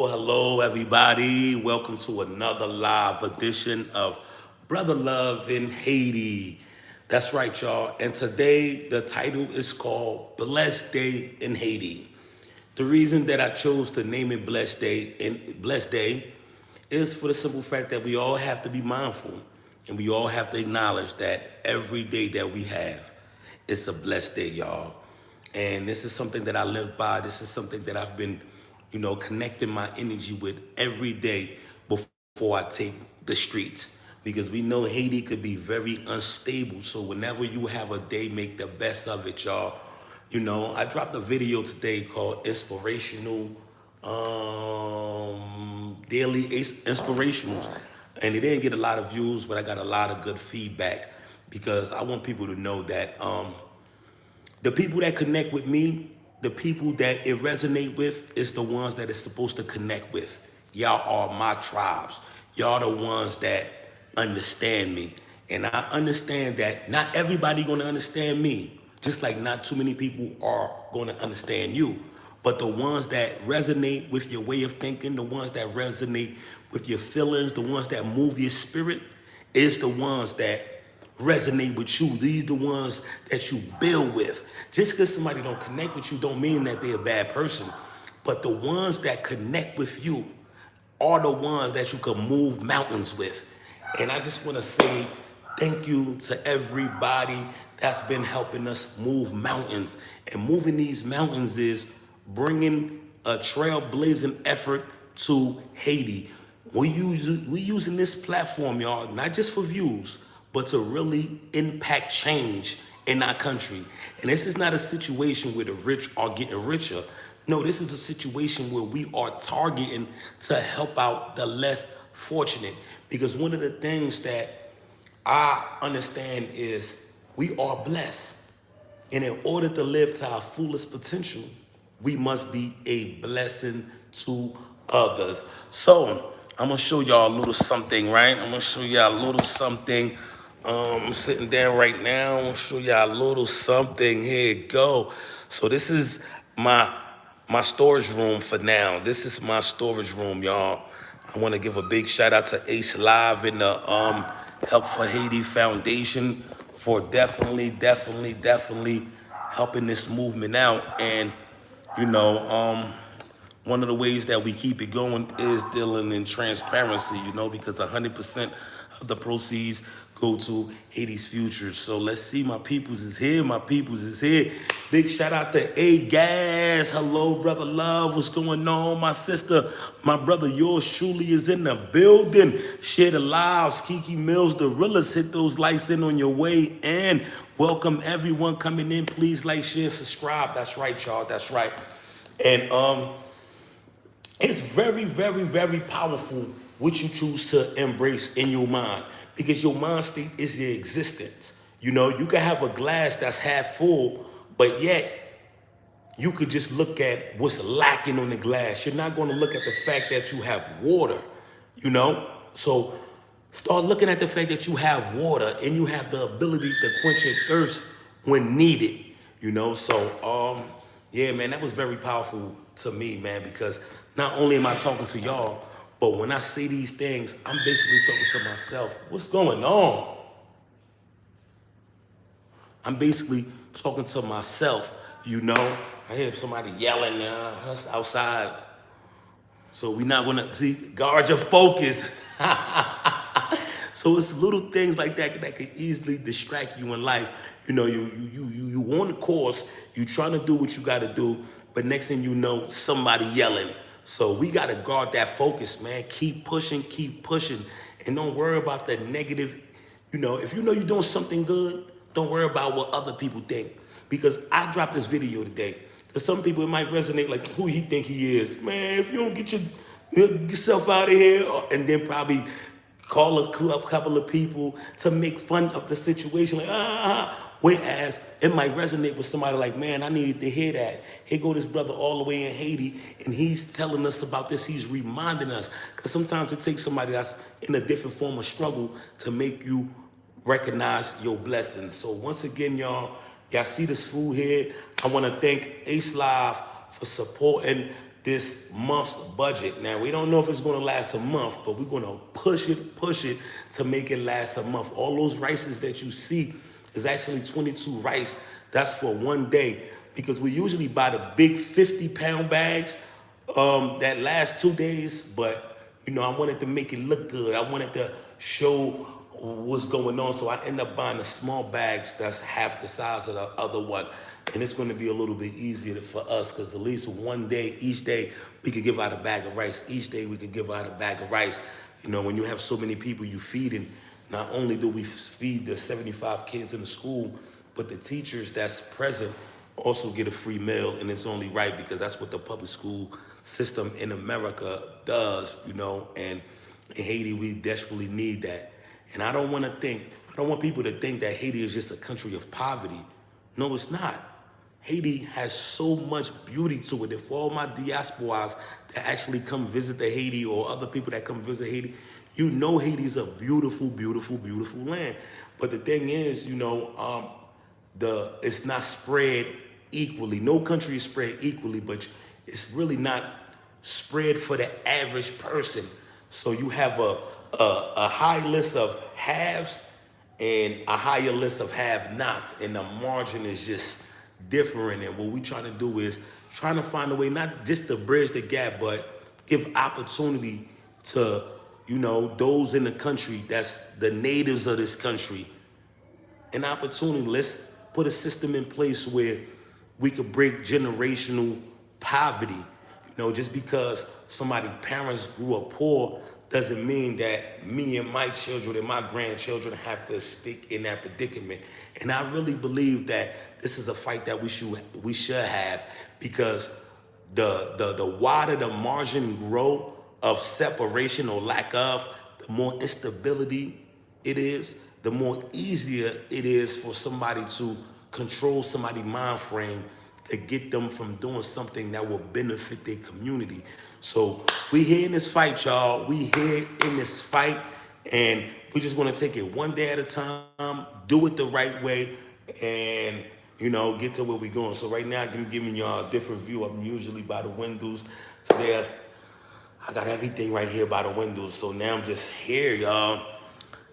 Hello, everybody. Welcome to another live edition of Brother Love in Haiti. That's right, y'all. And today, the title is called Blessed Day in Haiti. The reason that I chose to name it Blessed Day is for the simple fact that we all have to be mindful and we all have to acknowledge that every day that we have is a blessed day, y'all. And this is something that I live by. This is something that I've been, connecting my energy with every day before I take the streets. Because we know Haiti could be very unstable. So whenever you have a day, make the best of it, y'all. I dropped a video today called Inspirational Daily Inspirationals. And it didn't get a lot of views, but I got a lot of good feedback because I want people to know that the people that connect with me, the people that it resonate with, is the ones that it's supposed to connect with. Y'all are my tribes. Y'all the ones that understand me. And I understand that not everybody gonna understand me, just like not too many people are gonna understand you. But the ones that resonate with your way of thinking, the ones that resonate with your feelings, the ones that move your spirit, is the ones that resonate with you. These the ones that you build with. Just because somebody don't connect with you don't mean that they're a bad person. But the ones that connect with you are the ones that you can move mountains with. And I just want to say thank you to everybody that's been helping us move mountains. And moving these mountains is bringing a trailblazing effort to Haiti. We using this platform, y'all, not just for views, but to really impact change in our country. And this is not a situation where the rich are getting richer. No, this is a situation where we are targeting to help out the less fortunate. Because one of the things that I understand is we are blessed. And in order to live to our fullest potential, we must be a blessing to others. So I'm gonna show y'all a little something, right? I'm gonna show y'all a little something. I'm sitting down right now. I'm gonna show y'all a little something. Here it go. So this is my storage room for now. This is my storage room, y'all. I want to give a big shout out to Ace Live and the Help for Haiti Foundation for definitely helping this movement out. And you know, one of the ways that we keep it going is dealing in transparency, because 100% of the proceeds go to Haiti's future. So let's see, my peoples is here. My peoples is here. Big shout out to A Gas. Hello, brother Love. What's going on, my sister? My brother, yours truly is in the building. Share the lives. Kiki Mills, the realest. Hit those likes in on your way in. Welcome everyone coming in. Please like, share, subscribe. That's right, y'all. That's right. And it's very powerful what you choose to embrace in your mind, because your mind state is your existence. You can have a glass that's half full, but yet you could just look at what's lacking on the glass. You're not going to look at the fact that you have water, So start looking at the fact that you have water and you have the ability to quench your thirst when needed. So yeah, man, that was very powerful to me, man, because not only am I talking to y'all, but when I say these things, I'm basically talking to myself. What's going on? I'm basically talking to myself. I hear somebody yelling us outside. So we're not gonna guard your focus. So it's little things like that can easily distract you in life. You on the course, you trying to do what you gotta do, but next thing you know, somebody yelling. So we gotta guard that focus, man. Keep pushing, and don't worry about the negative. If you know you're doing something good, don't worry about what other people think. Because I dropped this video today. To some people, it might resonate like, who he think he is. Man, if you don't get yourself out of here, and then probably call a couple of people to make fun of the situation, like, whereas it might resonate with somebody like, man, I needed to hear that. Here go this brother all the way in Haiti, and he's telling us about this. He's reminding us. Because sometimes it takes somebody that's in a different form of struggle to make you recognize your blessings. So once again, y'all see this food here. I want to thank Ace Live for supporting this month's budget. Now we don't know if it's going to last a month, but we're going to push it to make it last a month. All those rices that you see is actually 22 rice. That's for one day because we usually buy the big 50-pound bags that last 2 days. But I wanted to make it look good. I wanted to show what's going on, so I end up buying the small bags that's half the size of the other one. And it's going to be a little bit easier for us because at least one day, each day, we could give out a bag of rice. Each day we could give out a bag of rice. When you have so many people you feeding, not only do we feed the 75 kids in the school, but the teachers that's present also get a free meal. And it's only right because that's what the public school system in America does, and in Haiti, we desperately need that. And I don't want people to think that Haiti is just a country of poverty. No, it's not. Haiti has so much beauty to it. And for all my diasporas that actually come visit the Haiti or other people that come visit Haiti, Haiti's a beautiful, beautiful, beautiful land. But the thing is, it's not spread equally. No country is spread equally, but it's really not spread for the average person. So you have a high list of haves and a higher list of have-nots, and the margin is just different. And what we trying to do is trying to find a way not just to bridge the gap, but give opportunity to those in the country that's the natives of this country an opportunity. Let's put a system in place where we could break generational poverty. Just because somebody's parents grew up poor doesn't mean that me and my children and my grandchildren have to stick in that predicament. And I really believe that this is a fight that we should have, because the wider the margin grow of separation or lack of, the more instability it is, the more easier it is for somebody to control somebody's mind frame to get them from doing something that will benefit their community. So we here in this fight, y'all. We here in this fight, and we just want to take it one day at a time, do it the right way, and get to where we're going. So right now, I'm giving y'all a different view. I'm usually by the windows. Today, I got everything right here by the windows. So now I'm just here, y'all.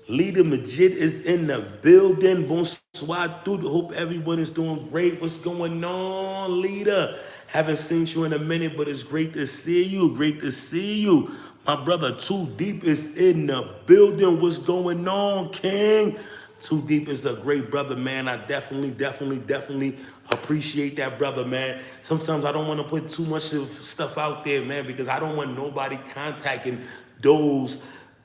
Leader Majid is in the building. Bonsoir, dude. Hope everyone is doing great. What's going on, Leader? Haven't seen you in a minute, but it's great to see you. Great to see you. My brother Too Deep is in the building. What's going on, King? Too Deep is a great brother, man. I definitely appreciate that brother, man. Sometimes I don't want to put too much of stuff out there, man, because I don't want nobody contacting those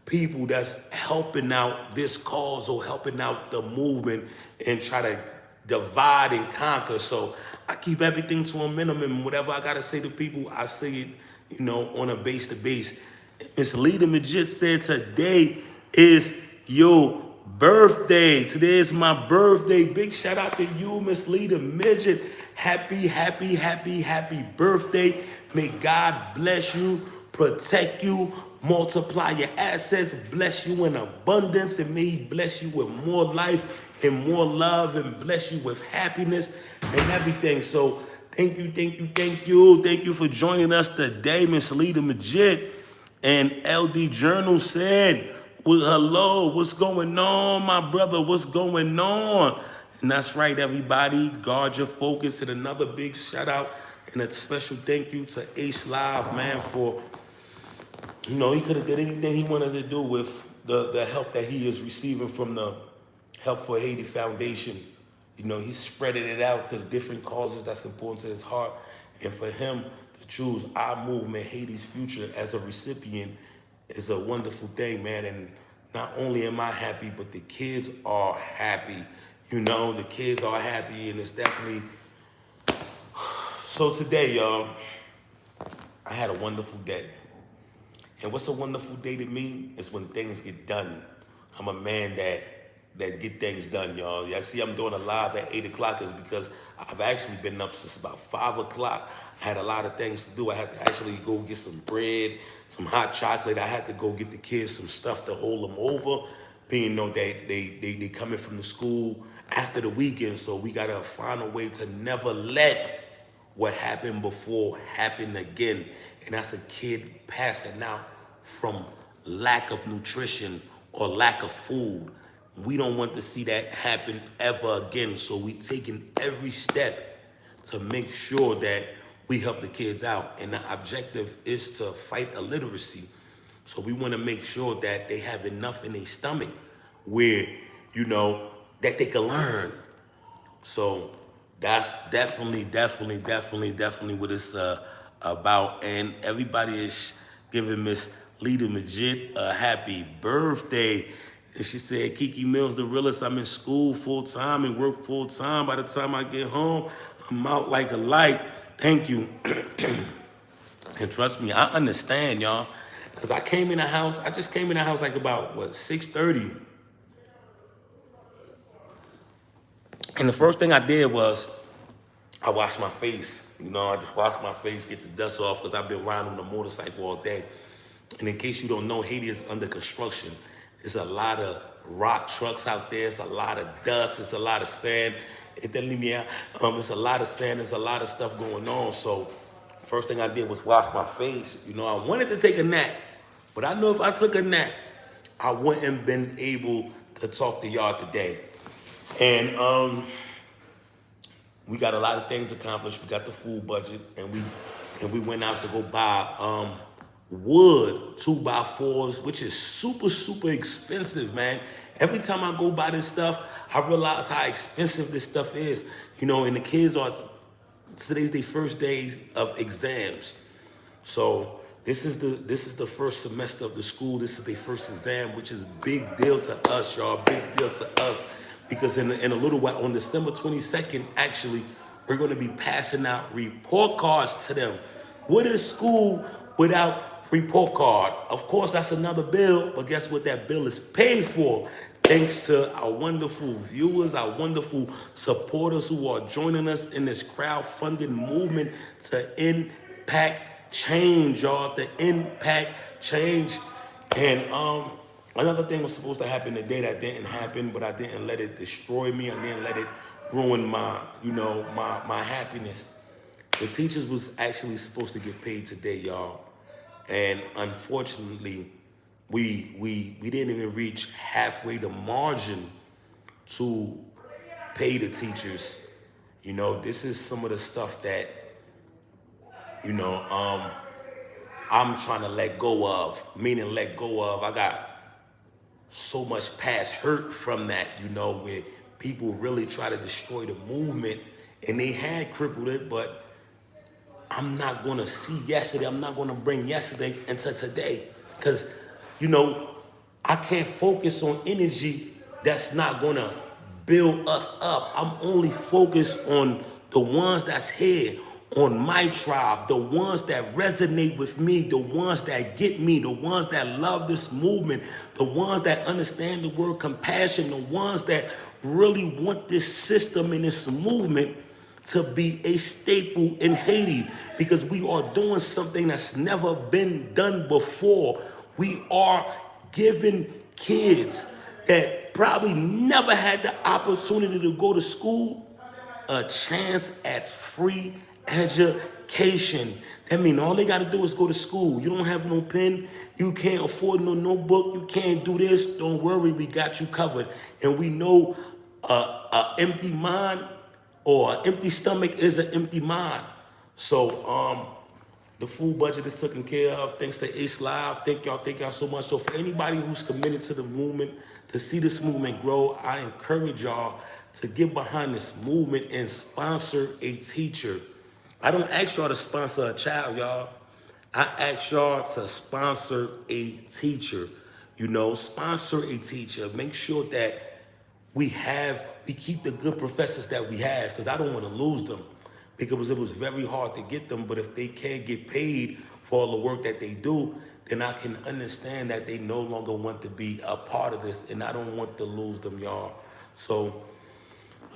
people that's helping out this cause or helping out the movement and try to divide and conquer. So I keep everything to a minimum. Whatever I gotta say to people, I say it, on a base to base. Miss Leader Majid said today is your birthday. Today is my birthday. Big shout out to you, Miss Leader Midget. Happy birthday. May God bless you, protect you, multiply your assets, bless you in abundance, and may He bless you with more life and more love, and bless you with happiness and everything. So thank you for joining us today, Miss Leader Majid. And LD Journal said, well, hello, what's going on, my brother? What's going on? And that's right, everybody. Guard your focus. And another big shout out and a special thank you to Ace Live, man, for he could have did anything he wanted to do with the help that he is receiving from the Help for Haiti Foundation. He's spreading it out to the different causes that's important to his heart. And for him to choose our movement, Haiti's Future, as a recipient is a wonderful thing, man. And not only am I happy, but the kids are happy. The kids are happy, and it's definitely... So today, y'all, I had a wonderful day. And what's a wonderful day to me is when things get done. I'm a man that get things done, y'all. Y'all see I'm doing a live at 8 o'clock is because I've actually been up since about 5 o'clock. I had a lot of things to do. I had to actually go get some bread, some hot chocolate. I had to go get the kids some stuff to hold them over, being they coming from the school after the weekend. So we got to find a way to never let what happened before happened again. And that's a kid passing out from lack of nutrition or lack of food. We don't want to see that happen ever again. So we taking every step to make sure that we help the kids out. And the objective is to fight illiteracy. So we want to make sure that they have enough in their stomach where, you know, that they can learn. So that's definitely what it's about. And everybody is giving Miss Lita Majid a happy birthday. And she said, Kiki Mills, the realest. I'm in school full time and work full time. By the time I get home, I'm out like a light. Thank you. And trust me, I understand, y'all. Because I just came in the house like about, 6:30. And the first thing I did was I washed my face. You know, I just washed my face, get the dust off, because I've been riding on a motorcycle all day. And in case you don't know, Haiti is under construction. There's a lot of rock trucks out there. It's a lot of dust. It's a lot of sand. It doesn't leave me out. It's a lot of sand. There's a lot of stuff going on. So first thing I did was wash my face. You know, I wanted to take a nap, but I know if I took a nap, I wouldn't been able to talk to y'all today. And we got a lot of things accomplished. We got the food budget, and we went out to go buy wood 2x4s, which is super expensive, man. Every time I go buy this stuff, I realize how expensive this stuff is. You know, and the kids are today's their first days of exams. So this is the first semester of the school. This is their first exam, which is a big deal to us, y'all. Big deal to us. Because in a little while, on December 22nd, actually, we're going to be passing out report cards to them. What is school without report card? Of course, that's another bill, but guess what that bill is paid for? Thanks to our wonderful viewers, our wonderful supporters who are joining us in this crowdfunding movement to impact change, y'all, to impact change. And another thing was supposed to happen today that didn't happen, but I didn't let it destroy me. I didn't let it ruin my, my happiness. The teachers was actually supposed to get paid today, y'all. And unfortunately, we didn't even reach halfway the margin to pay the teachers. You know, this is some of the stuff that, I'm trying to let go of, meaning let go of. I got so much past hurt from that, where people really try to destroy the movement, and they had crippled it, but I'm not gonna see yesterday. I'm not gonna bring yesterday into today, because, I can't focus on energy that's not gonna build us up. I'm only focused on the ones that's here, on my tribe, the ones that resonate with me, the ones that get me, the ones that love this movement, the ones that understand the word compassion, the ones that really want this system and this movement to be a staple in Haiti, because we are doing something that's never been done before. We are giving kids that probably never had the opportunity to go to school a chance at free education. That means all they got to do is go to school. You don't have no pen, you can't afford no notebook, you can't do this. Don't worry, we got you covered. And we know an empty mind or an empty stomach is an empty mind. So the food budget is taken care of. Thanks to Ace Live. Thank y'all so much. So for anybody who's committed to the movement, to see this movement grow, I encourage y'all to get behind this movement and sponsor a teacher. I don't ask y'all to sponsor a child, y'all. I ask y'all to sponsor a teacher. Sponsor a teacher. Make sure that we keep the good professors that we have, because I don't want to lose them, because it was very hard to get them. But if they can't get paid for all the work that they do, then I can understand that they no longer want to be a part of this, and I don't want to lose them, y'all. So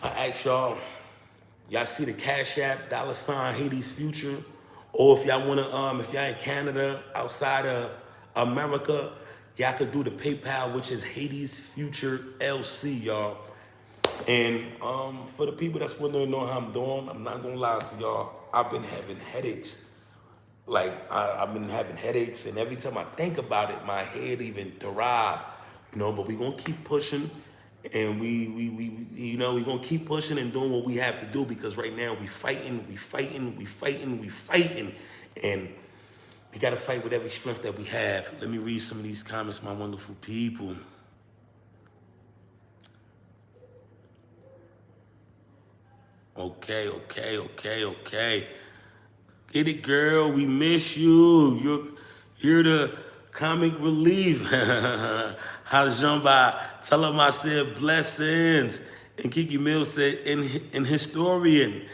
I ask y'all see the Cash App, $ Haiti's Future, or if y'all want to, if y'all in Canada, outside of America, y'all could do the PayPal, which is Haiti's Future LC, y'all. And for the people that's wondering how I'm doing, I'm not gonna lie to y'all. I've been having headaches. Like I've been having headaches, and every time I think about it, my head even throb. But we gonna keep pushing, and we gonna keep pushing and doing what we have to do because right now we fighting, and we gotta fight with every strength that we have. Let me read some of these comments, my wonderful people. Okay. Get it, girl. We miss you. You're the comic relief. How's Jumba? Tell him I said blessings. And Kiki Mills said in historian.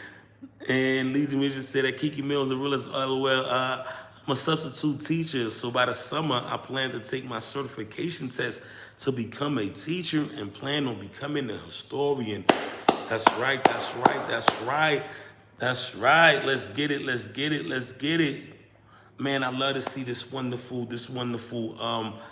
And Legion Vision said that Kiki Mills the realest. LOL. I'm a substitute teacher, so by the summer I plan to take my certification test to become a teacher and plan on becoming a historian. That's right. That's right. Let's get it. Man, I love to see this wonderful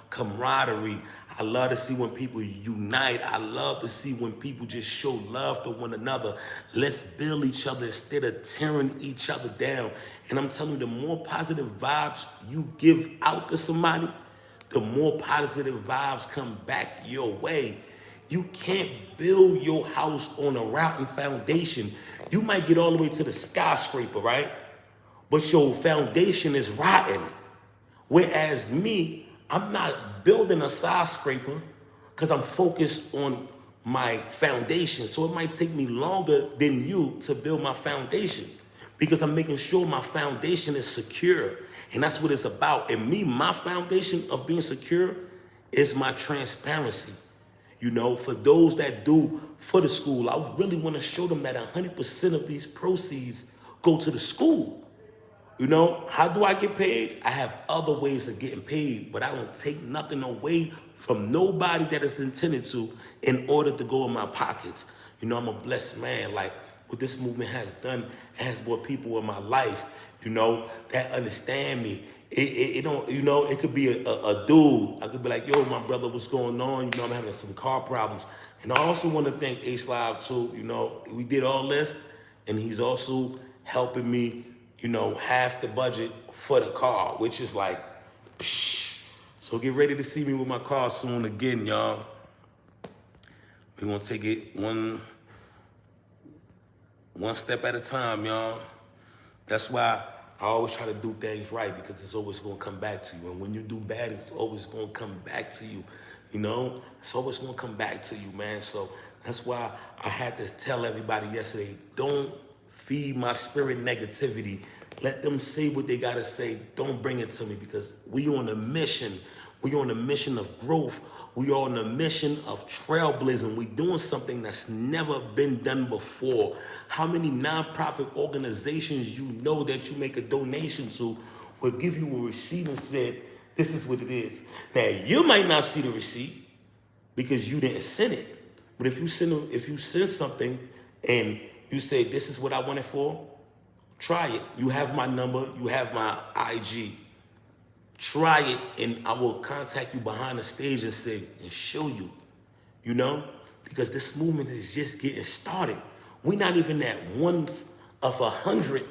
camaraderie. I love to see when people unite. I love to see when people just show love to one another. Let's build each other instead of tearing each other down. And I'm telling you, the more positive vibes you give out to somebody, the more positive vibes come back your way. You can't build your house on a rotten foundation. You might get all the way to the skyscraper, right? But your foundation is rotten. Whereas me, I'm not building a skyscraper because I'm focused on my foundation. So it might take me longer than you to build my foundation because I'm making sure my foundation is secure. And that's what it's about. And me, my foundation of being secure is my transparency. For those that do for the school, I really want to show them that 100% of these proceeds go to the school. How do I get paid? I have other ways of getting paid, but I don't take nothing away from nobody that is intended to in order to go in my pockets. I'm a blessed man. Like what this movement has done, it has brought people in my life, that understand me. It don't, it could be a dude. I could be like, yo, my brother, what's going on? I'm having some car problems. And I also want to thank Ace Live too. We did all this, and he's also helping me, half the budget for the car, which is like, psh. So get ready to see me with my car soon again, y'all. We're gonna take it one step at a time, y'all. That's why I always try to do things right because it's always gonna come back to you. And when you do bad, it's always gonna come back to you. It's always gonna come back to you, man. So that's why I had to tell everybody yesterday, don't feed my spirit negativity. Let them say what they gotta say. Don't bring it to me because we on a mission. We on a mission of growth. We are on a mission of trailblazing. We doing something that's never been done before. How many nonprofit organizations that you make a donation to will give you a receipt and said, this is what it is. Now, you might not see the receipt because you didn't send it. But if you send something and you say, this is what I want it for, try it. You have my number. You have my IG. Try it, and I will contact you behind the stage and show you, because this movement is just getting started. We're not even at 1 of 100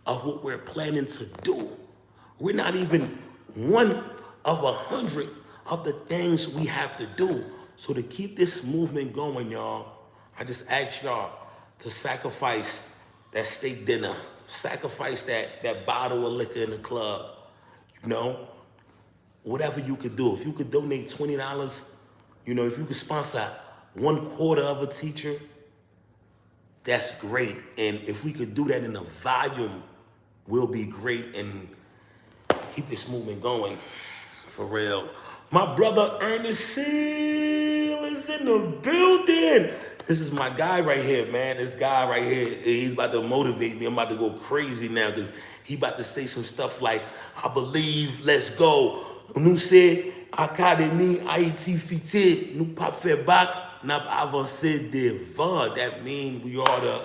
of what we're planning to do. We're not even 1 of 100 of the things we have to do. So to keep this movement going, y'all, I just ask y'all to sacrifice that steak dinner, sacrifice that bottle of liquor in the club, whatever you could do. If you could donate $20, if you could sponsor 1/4 of a teacher, that's great. And if we could do that in a volume, we'll be great and keep this movement going for real. My brother Ernest Seal is in the building. This is my guy right here, man. This guy right here, he's about to motivate me. I'm about to go crazy now because he about to say some stuff like, I believe, let's go. Nous c'est Académie Haiti Fité, nous pas fait back, n'a avancé devant. That means we are the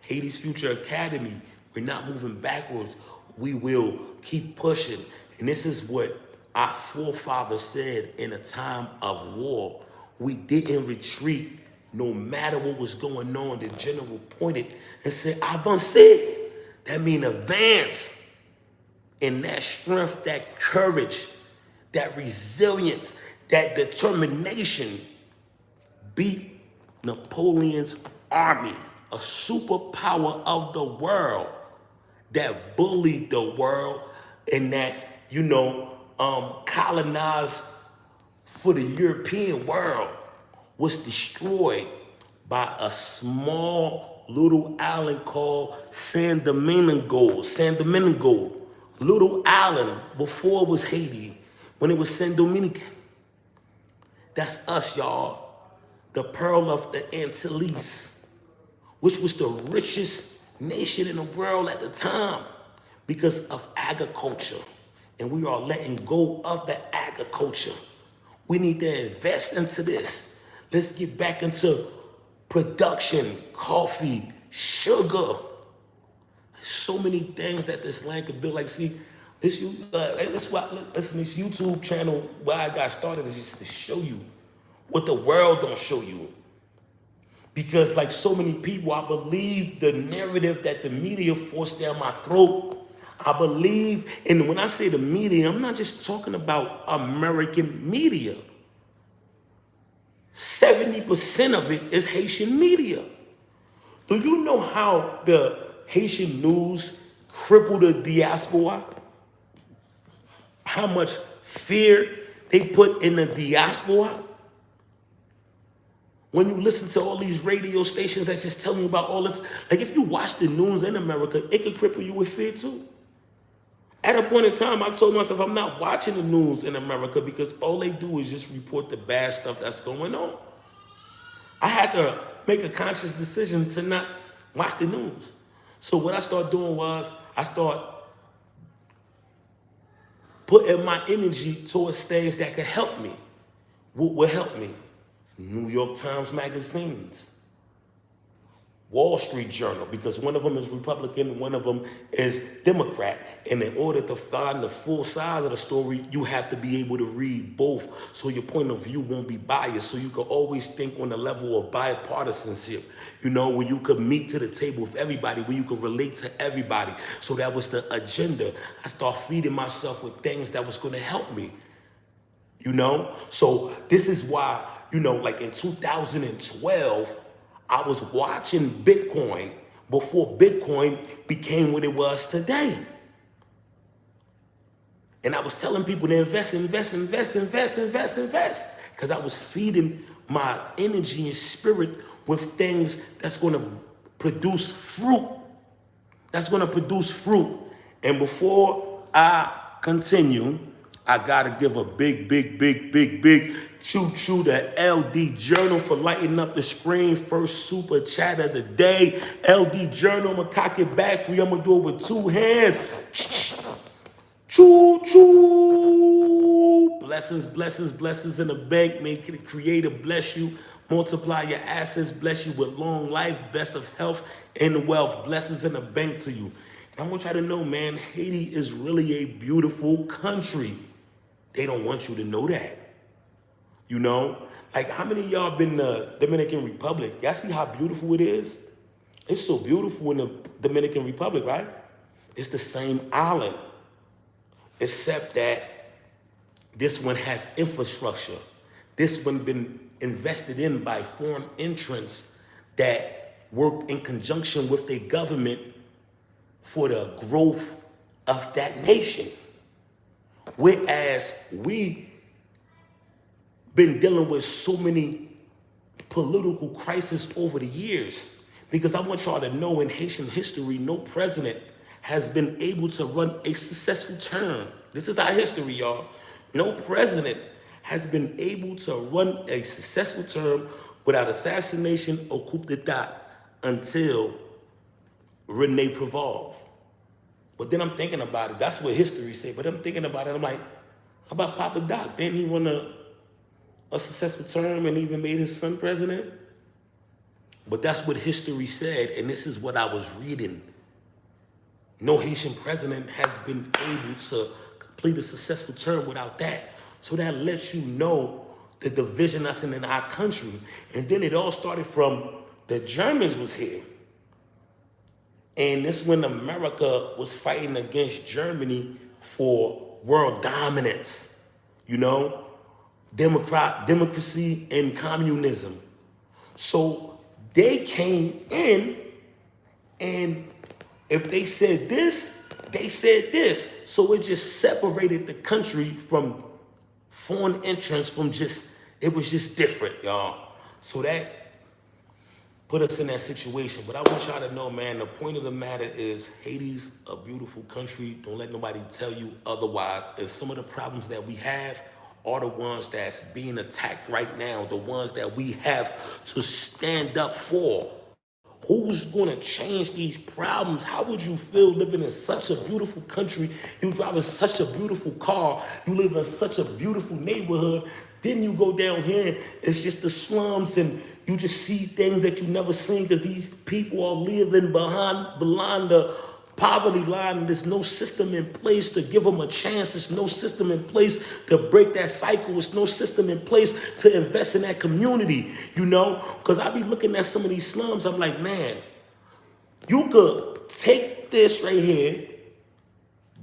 Haiti's Future Academy. We're not moving backwards. We will keep pushing. And this is what our forefathers said in a time of war. We didn't retreat no matter what was going on. The general pointed and said, avancez. That means advance in that strength, that courage, that resilience, that determination beat Napoleon's army, a superpower of the world that bullied the world and that, colonized for the European world, was destroyed by a small little island called San Domingo. Little island before it was Haiti, when it was San Domingo. That's us, y'all. The Pearl of the Antilles, which was the richest nation in the world at the time because of agriculture. And we are letting go of the agriculture. We need to invest into this. Let's get back into production, coffee, sugar. So many things that this land could build. Like, see, this YouTube channel where I got started is just to show you what the world don't show you. Because like so many people, I believe the narrative that the media forced down my throat. I believe, and when I say the media, I'm not just talking about American media. 70% of it is Haitian media. Do you know how the Haitian news crippled the diaspora? How much fear they put in the diaspora? When you listen to all these radio stations that just tell you about all this, like if you watch the news in America, it could cripple you with fear too. At a point in time, I told myself I'm not watching the news in America because all they do is just report the bad stuff that's going on. I had to make a conscious decision to not watch the news. So what I started doing was I started putting my energy towards things that could help me. What will help me? New York Times magazines, Wall Street Journal, because one of them is Republican and one of them is Democrat. And in order to find the full size of the story, you have to be able to read both so your point of view won't be biased. So you can always think on the level of bipartisanship, where you could meet to the table with everybody, where you could relate to everybody. So that was the agenda. I started feeding myself with things that was going to help me, So this is why, like in 2012, I was watching Bitcoin before Bitcoin became what it was today. And I was telling people to invest, because I was feeding my energy and spirit with things that's going to produce fruit. And before I continue, I got to give a big choo-choo to LD Journal for lighting up the screen. First super chat of the day. LD Journal, I'm going to cock it back for you. I'm going to do it with two hands. Choo-choo. Blessings in the bank. May the Creator bless you. Multiply your assets. Bless you with long life, best of health and wealth. Blessings in the bank to you. And I want y'all to know, man, Haiti is really a beautiful country. They don't want you to know that. Like how many of y'all been to the Dominican Republic? Y'all see how beautiful it is? It's so beautiful in the Dominican Republic, right? It's the same island, except that this one has infrastructure. This one been invested in by foreign entrants that worked in conjunction with their government for the growth of that nation. Whereas we been dealing with so many political crises over the years, because I want y'all to know in Haitian history, no president has been able to run a successful term. This is our history, y'all. No president has been able to run a successful term without assassination or coup d'etat until Rene Preval. But then I'm thinking about it. That's what history said. But I'm thinking about it. I'm like, how about Papa Doc? Didn't he run a successful term and even made his son president? But that's what history said, and this is what I was reading. No Haitian president has been able to complete a successful term without that. So that lets you know the division that's in our country. And then it all started from the Germans was here. And this when America was fighting against Germany for world dominance, you know, democracy and communism. So they came in, and if they said this, they said this. So it just separated the country from foreign entrance from just, it was just different, y'all. So that put us in that situation. But I want y'all to know, man, the point of the matter is Haiti's a beautiful country. Don't let nobody tell you otherwise. And some of the problems that we have are the ones that's being attacked right now, the ones that we have to stand up for. Who's gonna change these problems? How would you feel living in such a beautiful country? You driving such a beautiful car. You live in such a beautiful neighborhood. Then you go down here, it's just the slums, and you just see things that you never seen because these people are living behind the poverty line, and there's no system in place to give them a chance. There's no system in place to break that cycle. There's no system in place to invest in that community, you know? Because I be looking at some of these slums, I'm like, man, you could take this right here,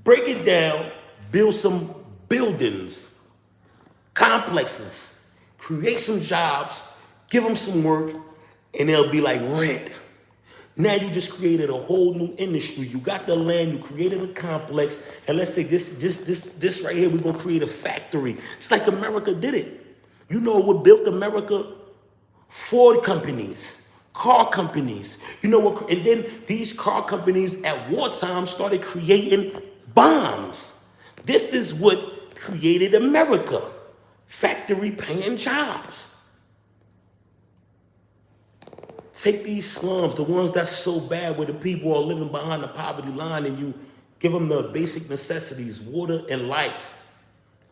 break it down, build some buildings, complexes, create some jobs, give them some work, and they'll be like rent. Now you just created a whole new industry. You got the land, you created a complex, and let's say this right here, we're gonna create a factory. It's like America did it. You know what built America? Ford companies, car companies. You know what? And then these car companies at wartime started creating bombs. This is what created America. Factory paying jobs. Take these slums, the ones that's so bad where the people are living behind the poverty line, and you give them the basic necessities, water and lights,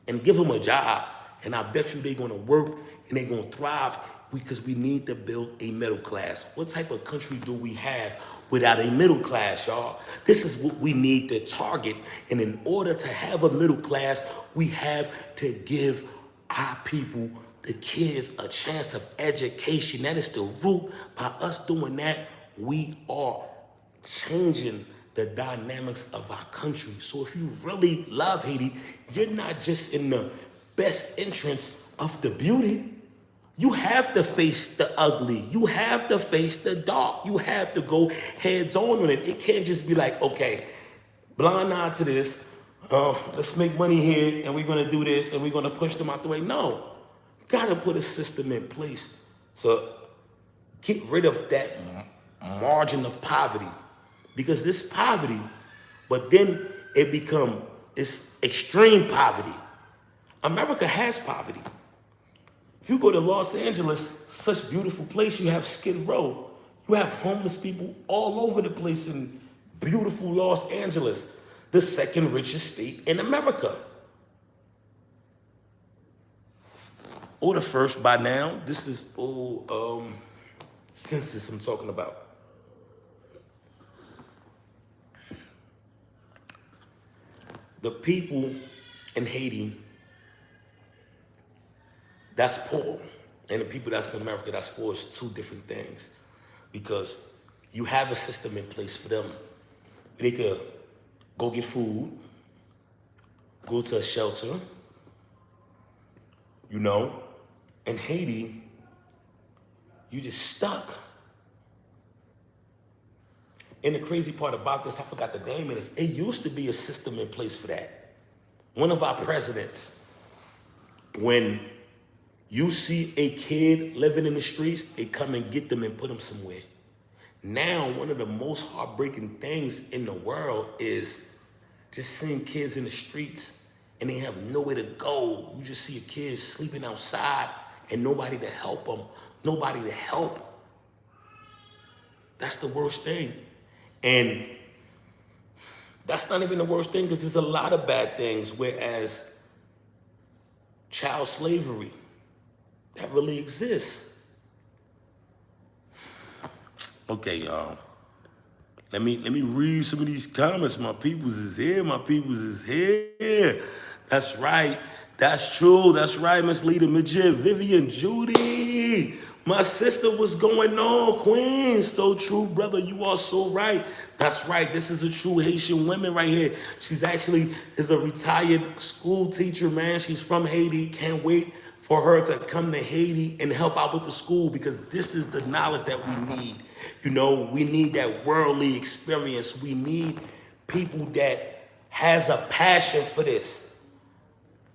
and give them a job. And I bet you they're gonna work and they're gonna thrive because we need to build a middle class. What type of country do we have without a middle class, y'all? This is what we need to target. And in order to have a middle class, we have to give our people, the kids, a chance of education. That is the root. By us doing that, we are changing the dynamics of our country. So if you really love Haiti, you're not just in the best entrance of the beauty. You have to face the ugly. You have to face the dark. You have to go heads on with it. It can't just be like, okay, blind eye to this. Let's make money here, and we're gonna do this, and we're gonna push them out the way. No, gotta put a system in place to get rid of that margin of poverty, because this poverty, but then it's extreme poverty. America has poverty. If you go to Los Angeles, such a beautiful place, you have Skid Row. You have homeless people all over the place in beautiful Los Angeles, the second richest state in America. Or the first by now. This is census I'm talking about. The people in Haiti that's poor, and the people that's in America that's poor is two different things, because you have a system in place for them. They could go get food, go to a shelter, you know. In Haiti, you just stuck. And the crazy part about this, I forgot the name of it, it used to be a system in place for that. One of our presidents, when you see a kid living in the streets, they come and get them and put them somewhere. Now, one of the most heartbreaking things in the world is just seeing kids in the streets and they have nowhere to go. You just see a kid sleeping outside and nobody to help them, nobody to help. That's the worst thing. And that's not even the worst thing, because there's a lot of bad things, whereas child slavery, that really exists. Okay, y'all. Let me read some of these comments. My peoples is here. My peoples is here. That's right. That's true. That's right, Miss Lita Majid, Vivian, Judy. My sister, what's going on? Queen, so true, brother. You are so right. That's right. This is a true Haitian woman right here. She's actually is a retired school teacher, man. She's from Haiti. Can't wait for her to come to Haiti and help out with the school because this is the knowledge that we need. You know, we need that worldly experience. We need people that has a passion for this.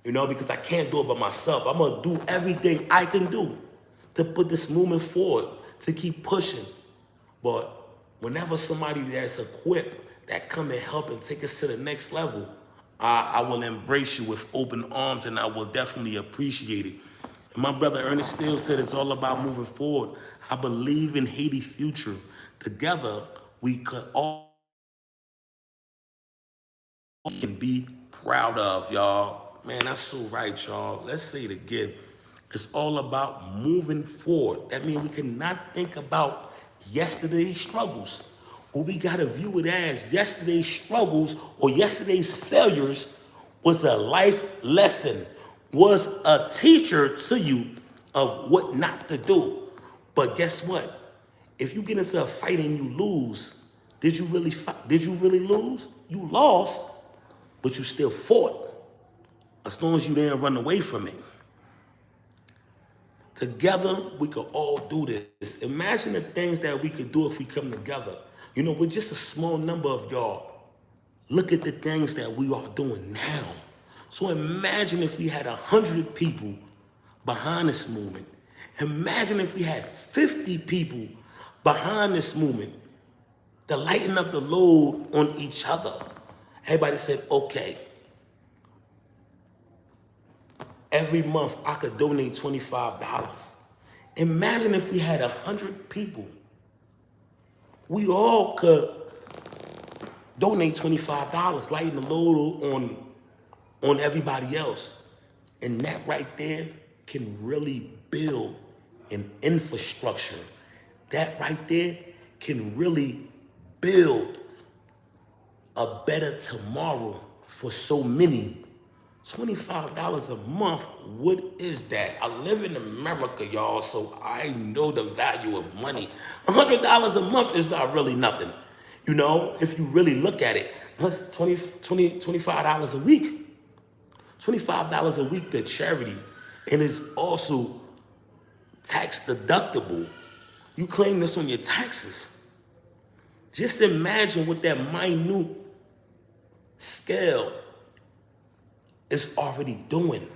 You know, because I can't do it by myself. I'm gonna do everything I can do to put this movement forward, to keep pushing. But whenever somebody that's equipped, that come and help and take us to the next level, I will embrace you with open arms and I will definitely appreciate it. And my brother Ernest Steele said it's all about moving forward. I believe in Haiti's future. Together, we could all can be proud of, y'all. Man, that's so right, y'all. Let's say it again. It's all about moving forward. That means we cannot think about yesterday's struggles. Or we gotta view it as yesterday's struggles or yesterday's failures was a life lesson, was a teacher to you of what not to do. But guess what? If you get into a fight and you lose, did you really lose? You lost, but you still fought. As long as you didn't run away from it. Together, we could all do this. Imagine the things that we could do if we come together. You know, with just a small number of y'all, look at the things that we are doing now. So imagine if we had 100 people behind this movement. Imagine if we had 50 people behind this movement to lighten up the load on each other. Everybody said, okay. Every month, I could donate $25. Imagine if we had 100 people. We all could donate $25, lighten the load on everybody else. And that right there can really build an infrastructure. That right there can really build a better tomorrow for so many. $25 a month, what is that? I live in America, y'all, so I know the value of money. $100 a month is not really nothing. You know, if you really look at it, that's $25 a week. $25 a week to charity, and it's also tax deductible. You claim this on your taxes. Just imagine what that minute scale is already doing.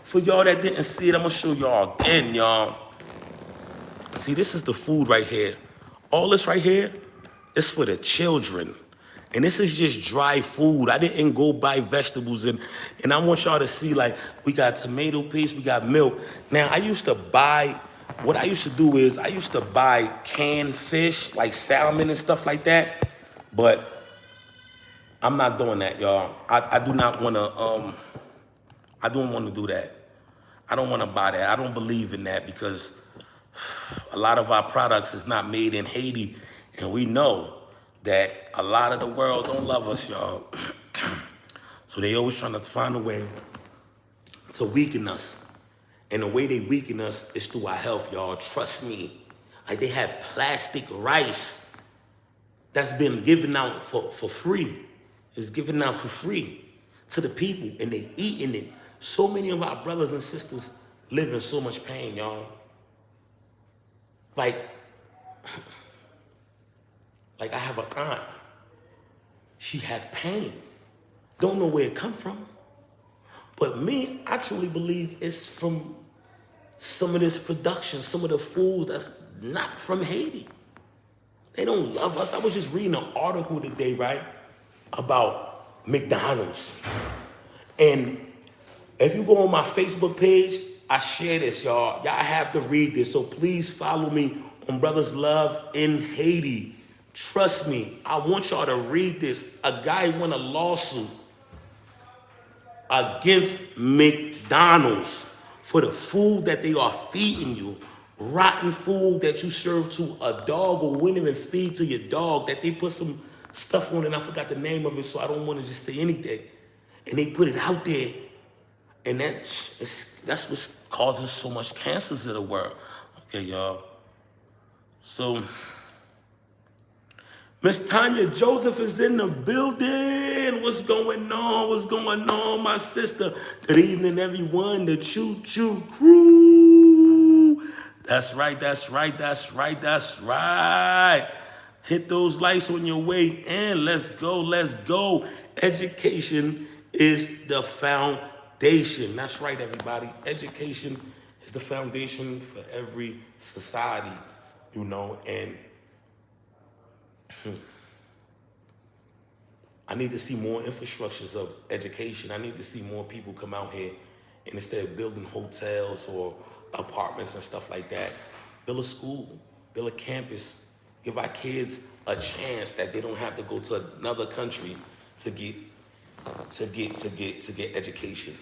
For y'all that didn't see it, I'm gonna show y'all again, y'all. See, this is the food right here. All this right here is for the children. And this is just dry food. I didn't go buy vegetables and I want y'all to see, like, we got tomato paste, we got milk. Now, what I used to do is I used to buy canned fish, like salmon and stuff like that. But I'm not doing that, y'all. I do not want to, I don't want to do that. I don't want to buy that. I don't believe in that because a lot of our products is not made in Haiti. And we know that a lot of the world don't love us, y'all. So they always trying to find a way to weaken us. And the way they weaken us is through our health, y'all. Trust me. Like, they have plastic rice that's been given out for free. It's given out for free to the people, and they eating it. So many of our brothers and sisters live in so much pain, y'all. Like I have an aunt. She have pain. Don't know where it come from. But me, I truly believe it's from some of this production, some of the foods that's not from Haiti. They don't love us. I was just reading an article today, right, about McDonald's. And if you go on my Facebook page, I share this, y'all. Y'all have to read this, so please follow me on Brothers Love in Haiti. Trust me, I want y'all to read this. A guy won a lawsuit against McDonald's for the food that they are feeding you. Rotten food that you serve to a dog or wouldn't even feed to your dog, that they put some stuff on, and I forgot the name of it, so I don't want to just say anything. And they put it out there, And that's what's causing so much cancers in the world. Okay, y'all. So Miss Tanya Joseph is in the building. What's going on? What's going on, my sister? Good evening, everyone. The Choo Choo Crew. That's right, that's right, that's right, that's right. Hit those lights on your way in. Let's go, let's go. Education is the foundation. That's right, everybody. Education is the foundation for every society, and I need to see more infrastructures of education. I need to see more people come out here and instead of building hotels or apartments and stuff like that, build a school, build a campus, give our kids a chance that they don't have to go to another country to get education.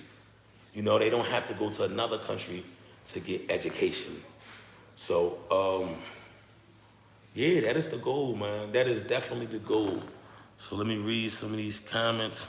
They don't have to go to another country to get education. So yeah, that is the goal, man. That is definitely the goal. So let me read some of these comments.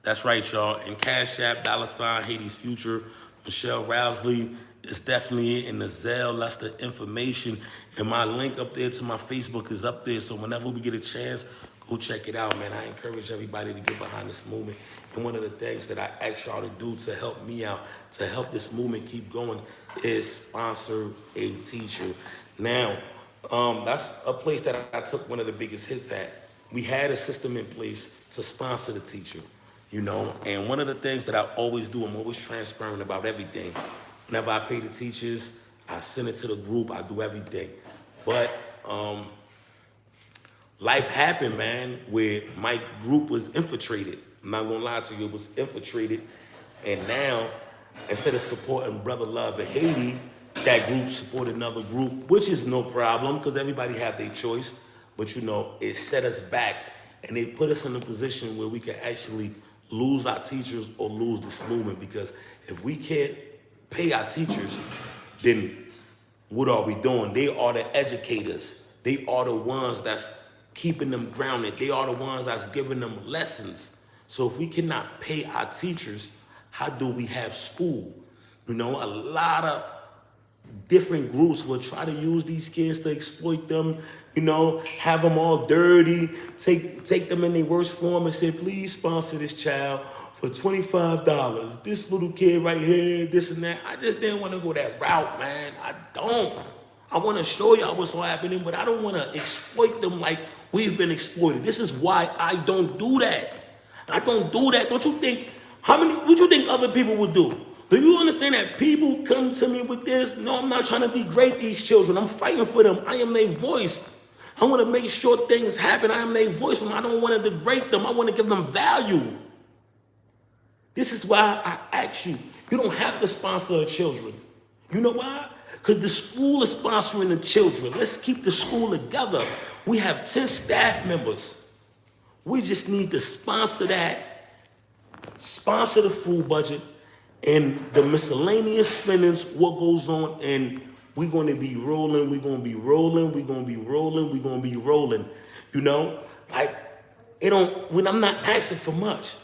That's right, y'all. And Cash App, $ Haiti's Future, Michelle Rousley is definitely in the Zelle. That's the information. And my link up there to my Facebook is up there. So whenever we get a chance, go check it out, man. I encourage everybody to get behind this movement. And one of the things that I ask y'all to do to help me out, to help this movement keep going, is sponsor a teacher. Now, that's a place that I took one of the biggest hits at. We had a system in place to sponsor the teacher, and one of the things that I always do, I'm always transparent about everything. Whenever I pay the teachers, I send it to the group, I do everything. But life happened, man, where my group was infiltrated. I'm not gonna lie to you, it was infiltrated. And now, instead of supporting Brother Love in Haiti, that group supported another group, which is no problem because everybody have their choice. But it set us back and it put us in a position where we could actually lose our teachers or lose this movement. Because if we can't pay our teachers, then what are we doing? They are the educators. They are the ones that's keeping them grounded. They are the ones that's giving them lessons. So if we cannot pay our teachers, how do we have school? A lot of different groups will try to use these kids to exploit them, have them all dirty, take them in their worst form and say, please sponsor this child for $25. This little kid right here, this and that. I just didn't want to go that route, man. I don't. I want to show y'all what's happening, but I don't want to exploit them like we've been exploited. This is why I don't do that. I don't do that. Don't you think, what you think other people would do? Do you understand that people come to me with this? No, I'm not trying to degrade these children. I'm fighting for them. I am their voice. I want to make sure things happen. I am their voice. I don't want to degrade them. I want to give them value. This is why I ask you, you don't have to sponsor children. You know why? Because the school is sponsoring the children. Let's keep the school together. We have 10 staff members. We just need to sponsor that, sponsor the food budget, and the miscellaneous spendings, what goes on, and we're going to be rolling, we're going to be rolling, we're going to be rolling, we're going to be rolling. Like, when I'm not asking for much.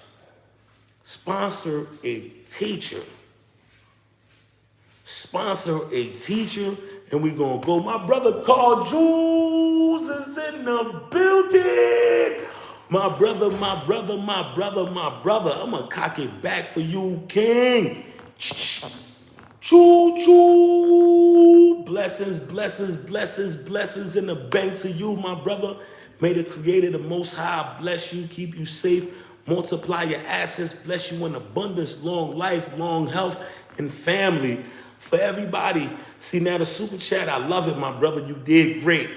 Sponsor a teacher. Sponsor a teacher, and we're going to go. My brother Carl Jules is in the building. My brother. I'm going to cock it back for you, King. Choo-choo. Blessings in the bank to you, my brother. May the Creator, the Most High, bless you, keep you safe, multiply your assets, bless you in abundance, long life, long health, and family. For everybody, see now the super chat, I love it, my brother. You did great,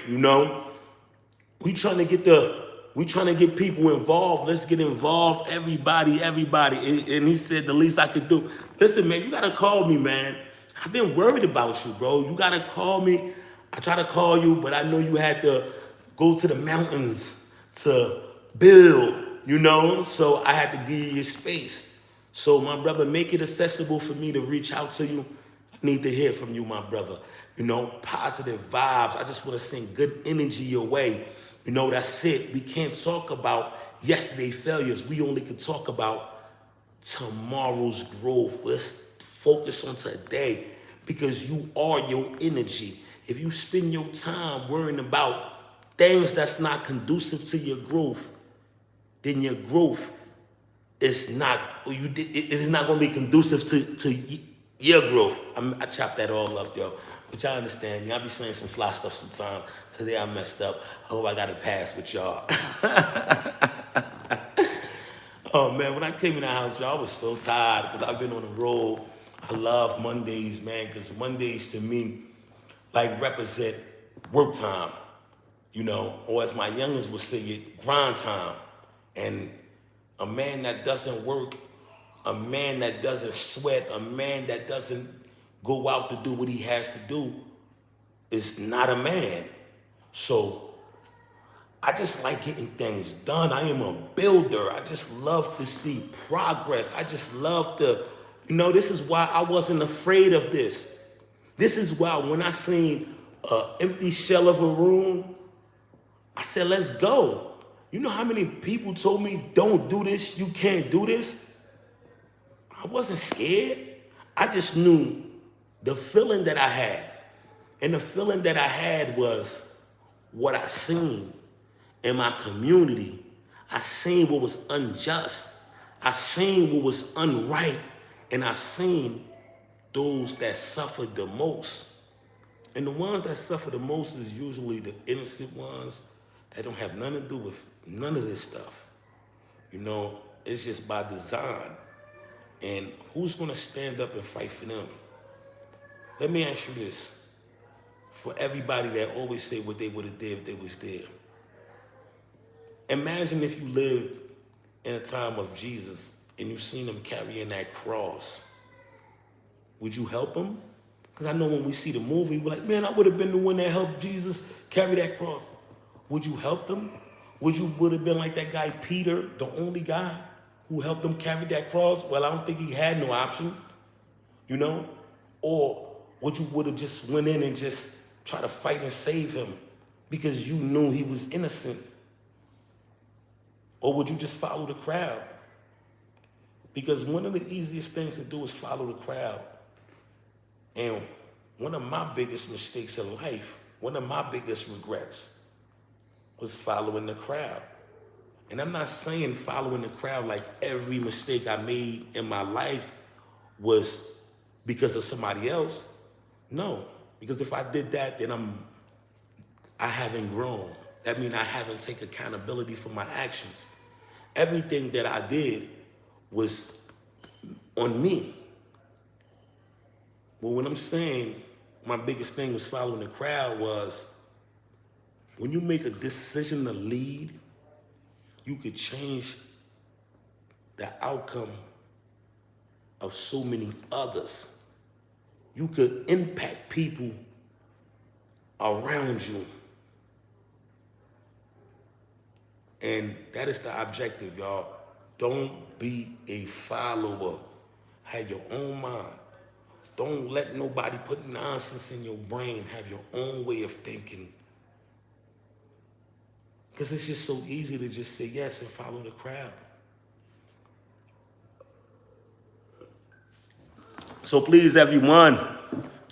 We trying to get people involved. Let's get involved, everybody. And he said the least I could do. Listen, man, you gotta call me, man. I've been worried about you, bro. You gotta call me. I try to call you, but I know you had to go to the mountains to build, so I had to give you your space. So my brother, make it accessible for me to reach out to you. I need to hear from you, my brother. Positive vibes. I just want to send good energy your way. That's it. We can't talk about yesterday failures. We only can talk about tomorrow's growth. Let's focus on today because you are your energy. If you spend your time worrying about things that's not conducive to your growth, then your growth is not, it is not going to be conducive to your growth. I chopped that all up, yo. But y'all understand me. I be saying some fly stuff sometimes. Today I messed up. I hope I got a pass with y'all. Oh man, when I came in the house, y'all, I was so tired because I've been on the road. I love Mondays, man, because Mondays to me like represent work time, or as my youngest would say it, grind time. And a man that doesn't work, a man that doesn't sweat, a man that doesn't go out to do what he has to do is not a man. So I just like getting things done. I am a builder. I just love to see progress. I just love to, this is why I wasn't afraid of this. This is why when I seen an empty shell of a room, I said, let's go. You know how many people told me, don't do this, you can't do this? I wasn't scared. I just knew the feeling that I had. And the feeling that I had was what I seen in my community. I seen what was unjust. I seen what was unright. And I seen those that suffered the most. And the ones that suffer the most is usually the innocent ones that don't have nothing to do with none of this stuff. It's just by design. And who's gonna stand up and fight for them? Let me ask you this. For everybody that always say what they would have did if they was there. Imagine if you lived in a time of Jesus and you seen him carrying that cross. Would you help him? Because I know when we see the movie, we're like, man, I would have been the one that helped Jesus carry that cross. Would you help them? Would have been like that guy Peter, the only guy who helped him carry that cross? Well, I don't think he had no option, Or would have just went in and just try to fight and save him because you knew he was innocent? Or would you just follow the crowd? Because one of the easiest things to do is follow the crowd. And one of my biggest mistakes in life, one of my biggest regrets was following the crowd. And I'm not saying following the crowd like every mistake I made in my life was because of somebody else. No, because if I did that, then I haven't grown. That means I haven't taken accountability for my actions. Everything that I did was on me. Well, when I'm saying my biggest thing was following the crowd was when you make a decision to lead, you could change the outcome of so many others. You could impact people around you. And that is the objective, y'all. Don't be a follower. Have your own mind. Don't let nobody put nonsense in your brain. Have your own way of thinking. Because it's just so easy to just say yes and follow the crowd. So please, everyone,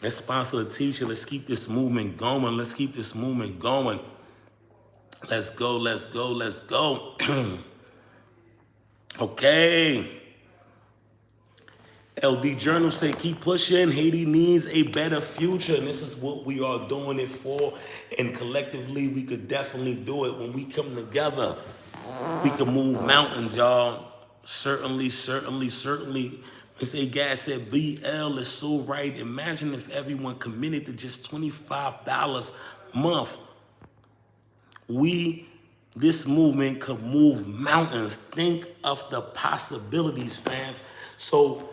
let's sponsor a teacher. Let's keep this movement going. Let's keep this movement going. Let's go, let's go, let's go. Okay. LD Journal say, keep pushing. Haiti needs a better future. And this is what we are doing it for. And collectively, we could definitely do it. When we come together, we can move mountains, y'all. Certainly, certainly, certainly. Miss A. Gas said, BL is so right. Imagine if everyone committed to just $25 a month. This movement could move mountains. Think of the possibilities, fam. So,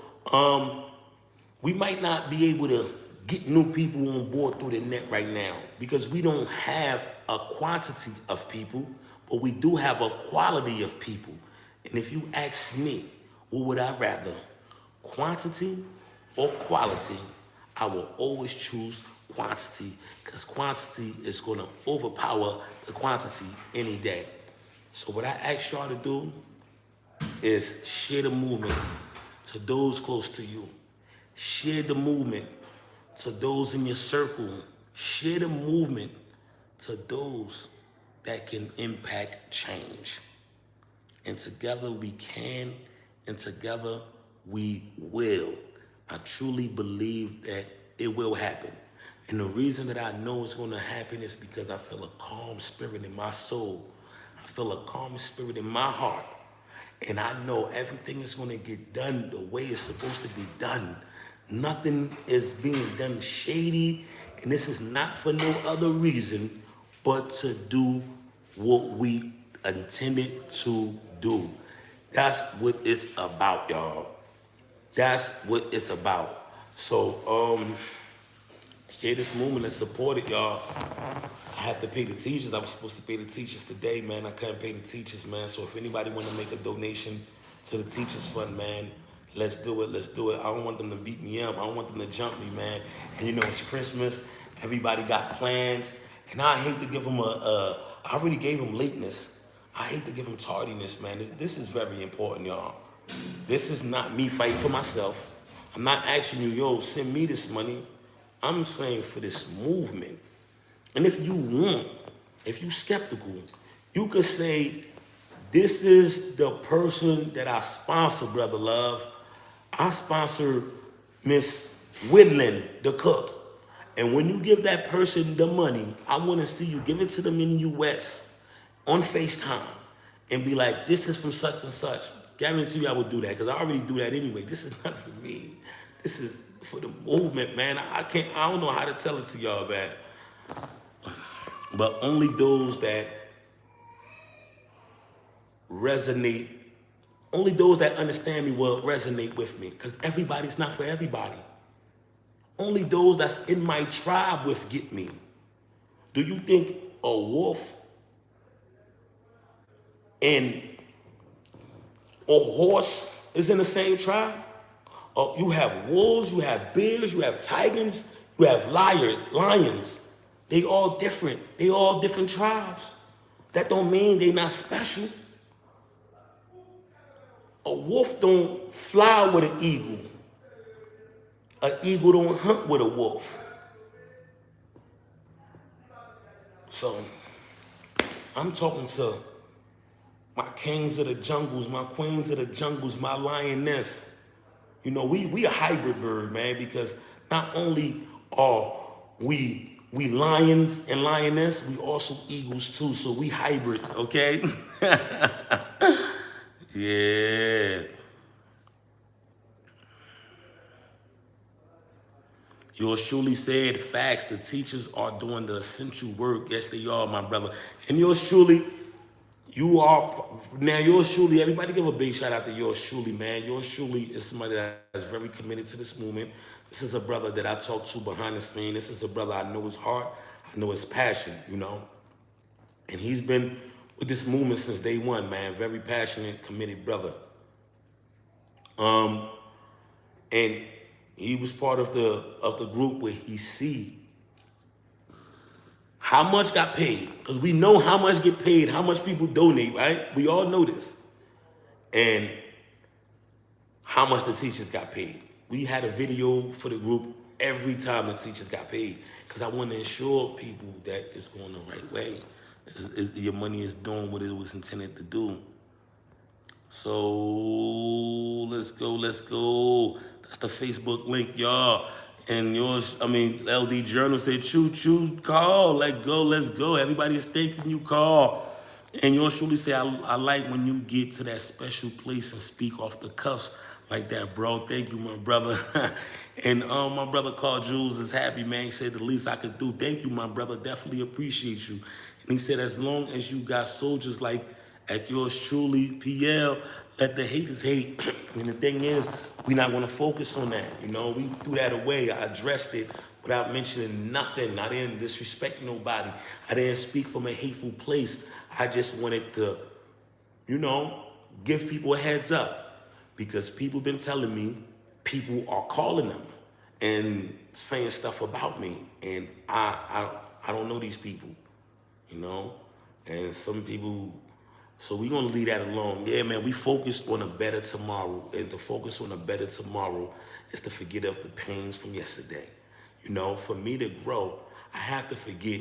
we might not be able to get new people on board through the net right now because we don't have a quantity of people, but we do have a quality of people. And if you ask me, what would I rather, quantity or quality? I will always choose quantity because quantity is going to overpower the quantity any day. So what I ask y'all to do is share the movement, to those close to you. Share the movement to those in your circle. Share the movement to those that can impact change. And together we can, and together we will. I truly believe that it will happen. And the reason that I know it's going to happen is because I feel a calm spirit in my soul. I feel a calm spirit in my heart. And I know everything is going to get done the way it's supposed to be done. Nothing is being done shady. And this is not for no other reason but to do what we intended to do. That's what it's about, y'all. That's what it's about. So, share this movement and support it, y'all. I have to pay the teachers. I was supposed to pay the teachers today, man. I couldn't pay the teachers, man. So if anybody want to make a donation to the teachers fund, man, let's do it. Let's do it. I don't want them to beat me up. I don't want them to jump me, man. And you know, it's Christmas. Everybody got plans. And I hate to give them I already gave them lateness. I hate to give them tardiness, man. This is very important, y'all. This is not me fighting for myself. I'm not asking you, yo, send me this money. I'm saying for this movement. And if you want, if you skeptical, you could say, this is the person that I sponsor, Brother Love. I sponsor Miss Woodland, the cook. And when you give that person the money, I want to see you give it to them in the US on FaceTime and be like, this is from such and such. Guarantee you I would do that because I already do that anyway. This is not for me. This is for the movement, man. I don't know how to tell it to y'all, man. But only those that resonate, only those that understand me will resonate with me because everybody's not for everybody. Only those that's in my tribe with get me. Do you think a wolf and a horse is in the same tribe? You have wolves, you have bears, you have tigers, you have lions. They all different. They all different tribes. That don't mean they not special. A wolf don't fly with an eagle. An eagle don't hunt with a wolf. So I'm talking to my kings of the jungles, my queens of the jungles, my lioness. You know, we a hybrid bird, man, because not only are we lions and lioness, we also eagles too. So we hybrids, okay? Yeah. Yours truly said facts. The teachers are doing the essential work. Yes, they are, my brother. And yours truly, you are, now yours truly, everybody give a big shout out to yours truly, man. Yours truly is somebody that is very committed to this movement. This is a brother that I talk to behind the scene. This is a brother I know his heart, I know his passion, you know. And he's been with this movement since day one, man. Very passionate, committed brother. And he was part of the group where he see how much got paid, because we know how much get paid, how much people donate, right? We all know this. And how much the teachers got paid. We had a video for the group every time the teachers got paid, because I want to ensure people that it's going the right way. Your money is doing what it was intended to do. So let's go, let's go. That's the Facebook link, y'all. And yours, LD Journal said, choo, call, let go, let's go. Everybody is thanking you, call. And yours truly say, I like when you get to that special place and speak off the cuffs like that, bro. Thank you, my brother. And my brother Carl Jules is happy, man. He said the least I could do. Thank you, my brother. Definitely appreciate you. And he said, as long as you got soldiers like at yours truly, PL, let the haters hate. And the thing is, we're not gonna focus on that. You know, we threw that away. I addressed it without mentioning nothing. I didn't disrespect nobody. I didn't speak from a hateful place. I just wanted to, you know, give people a heads up, because people been telling me people are calling them and saying stuff about me, and I don't know these people, you know, and some people So we're gonna leave that alone. Yeah, man, we focused on a better tomorrow. And to focus on a better tomorrow is to forget of the pains from yesterday. You know, for me to grow, I have to forget.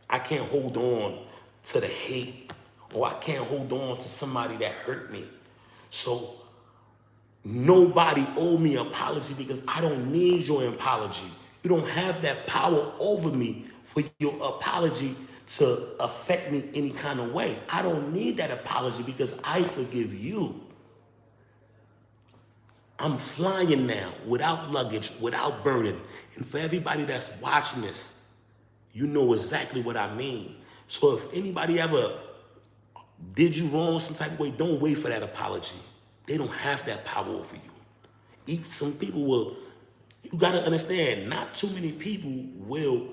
I can't hold on to the hate, or I can't hold on to somebody that hurt me. So nobody owe me an apology because I don't need your apology. You don't have that power over me for your apology to affect me any kind of way. I don't need that apology because I forgive you. I'm flying now without luggage, without burden. And for everybody that's watching this, you know exactly what I mean. So if anybody ever did you wrong some type of way, don't wait for that apology. They don't have that power over you. Some people will, you gotta understand, not too many people will.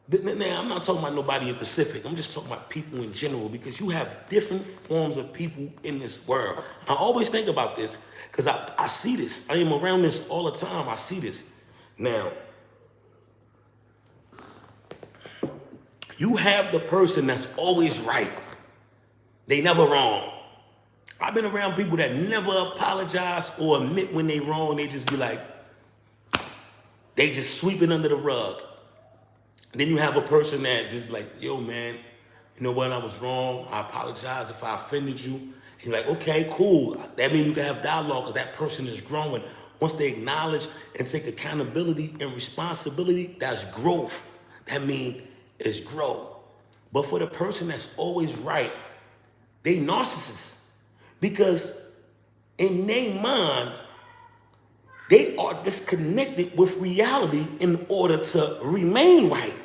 Now, I'm not talking about nobody in Pacific. I'm just talking about people in general because you have different forms of people in this world. I always think about this because I see this. I am around this all the time. I see this. Now, you have the person that's always right. They never wrong. I've been around people that never apologize or admit when they wrong. They just be like, they just sweep it under the rug. And then you have a person that just be like, yo, man, you know what? I was wrong. I apologize if I offended you. And you're like, okay, cool. That means you can have dialogue because that person is growing. Once they acknowledge and take accountability and responsibility, that's growth. That means it's growth. But for the person that's always right, they narcissists. Because in their mind, they are disconnected with reality in order to remain right.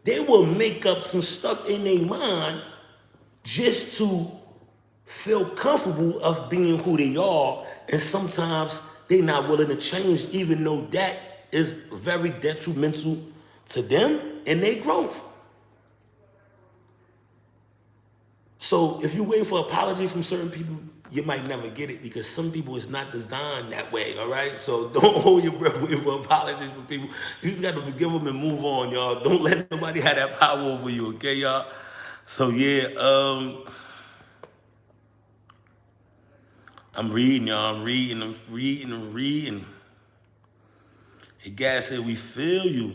They will make up some stuff in their mind just to feel comfortable of being who they are. And sometimes they're not willing to change, even though that is very detrimental to them and their growth. So if you wait for apology from certain people, you might never get it because some people is not designed that way, all right? So don't hold your breath waiting for apologies from people. You just got to forgive them and move on, y'all. Don't let nobody have that power over you, okay, y'all? So yeah, I'm reading, y'all. I'm reading. Hey, guys said, we feel you.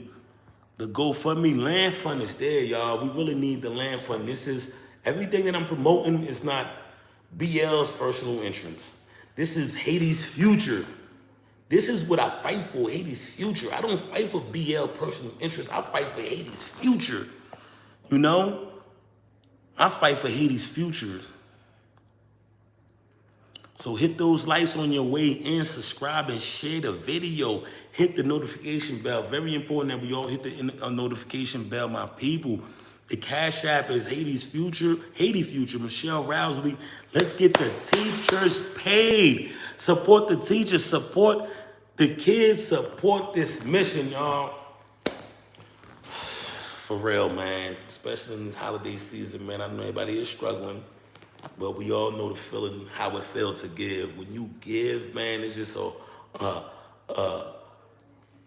The GoFundMe land fund is there, y'all. We really need the land fund. This is, everything that I'm promoting is not BL's personal entrance. This is Haiti's future. This is what I fight for, Haiti's future. I don't fight for BL personal interest. I fight for Haiti's future. You know? I fight for Haiti's future. So hit those likes on your way in, subscribe and share the video. Hit the notification bell. Very important that we all hit the notification bell, my people. The Cash App is Haiti's future, Haiti future, Michelle Rousley. Let's get the teachers paid. Support the teachers, support the kids, support this mission, y'all. For real, man. Especially in this holiday season, man. I know everybody is struggling. But we all know the feeling, how it feels to give. When you give, man, it's just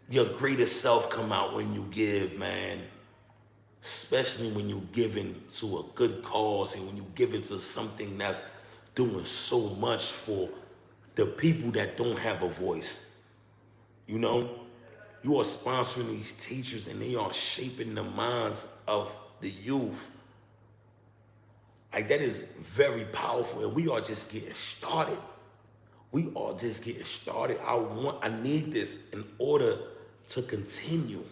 your greatest self come out when you give, man. Especially when you're giving to a good cause and when you're giving to something that's doing so much for the people that don't have a voice. You know, you are sponsoring these teachers and they are shaping the minds of the youth. Like, that is very powerful, and we are just getting started. We are just getting started. I need this in order to continue.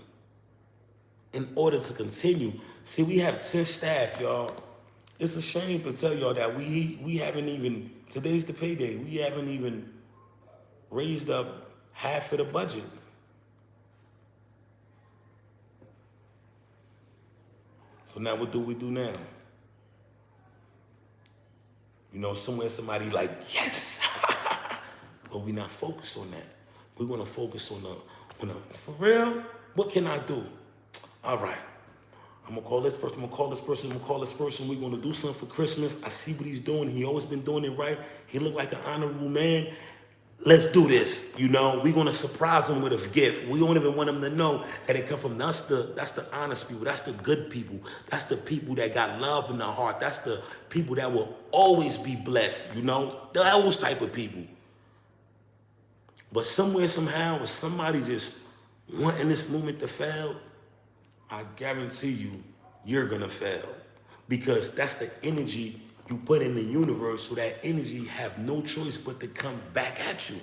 In order to continue. See, we have 10 staff, y'all. It's a shame to tell y'all that we haven't even, today's the payday, we haven't even raised up half of the budget. So now what do we do now? You know, somewhere somebody like, yes, but we're not focused on that. We're gonna focus on the, for real, what can I do? All right, I'm gonna call this person, I'm gonna call this person, I'm gonna call this person. We're gonna do something for Christmas. I see what he's doing. He always been doing it right. He looked like an honorable man. let's do this. We're gonna surprise them with a gift. We don't even want them to know that it come from us. That's the honest people. That's the good people. That's the people that got love in their heart. That's the people that will always be blessed. Those type of people. But somewhere, somehow, with somebody just wanting this movement to fail, I guarantee you're gonna fail. Because that's the energy you put in the universe, so that energy have no choice but to come back at you.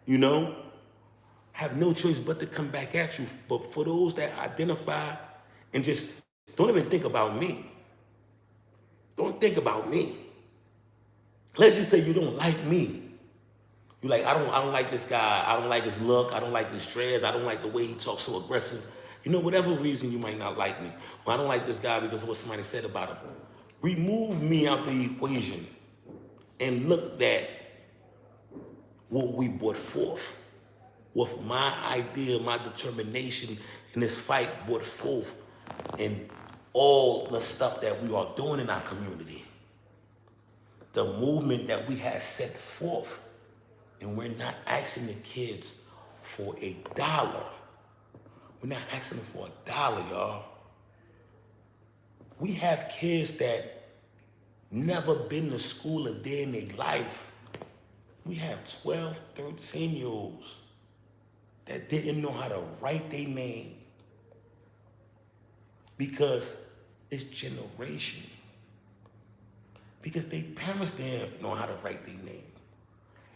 You know? Have no choice but to come back at you. But for those that identify and just don't even think about me. Don't think about me. Let's just say you don't like me. You like, I don't like this guy. I don't like his look. I don't like his dreads. I don't like the way he talks so aggressive. Whatever reason you might not like me. Well, I don't like this guy because of what somebody said about him. Remove me out the equation and look at what we brought forth. With my idea, my determination in this fight brought forth, and all the stuff that we are doing in our community. The movement that we have set forth. And we're not asking the kids for $1. We're not asking them for $1, y'all. We have kids that never been to school a day in their life. We have 12, 13-year-olds that didn't know how to write their name because it's generation. Because their parents didn't know how to write their name.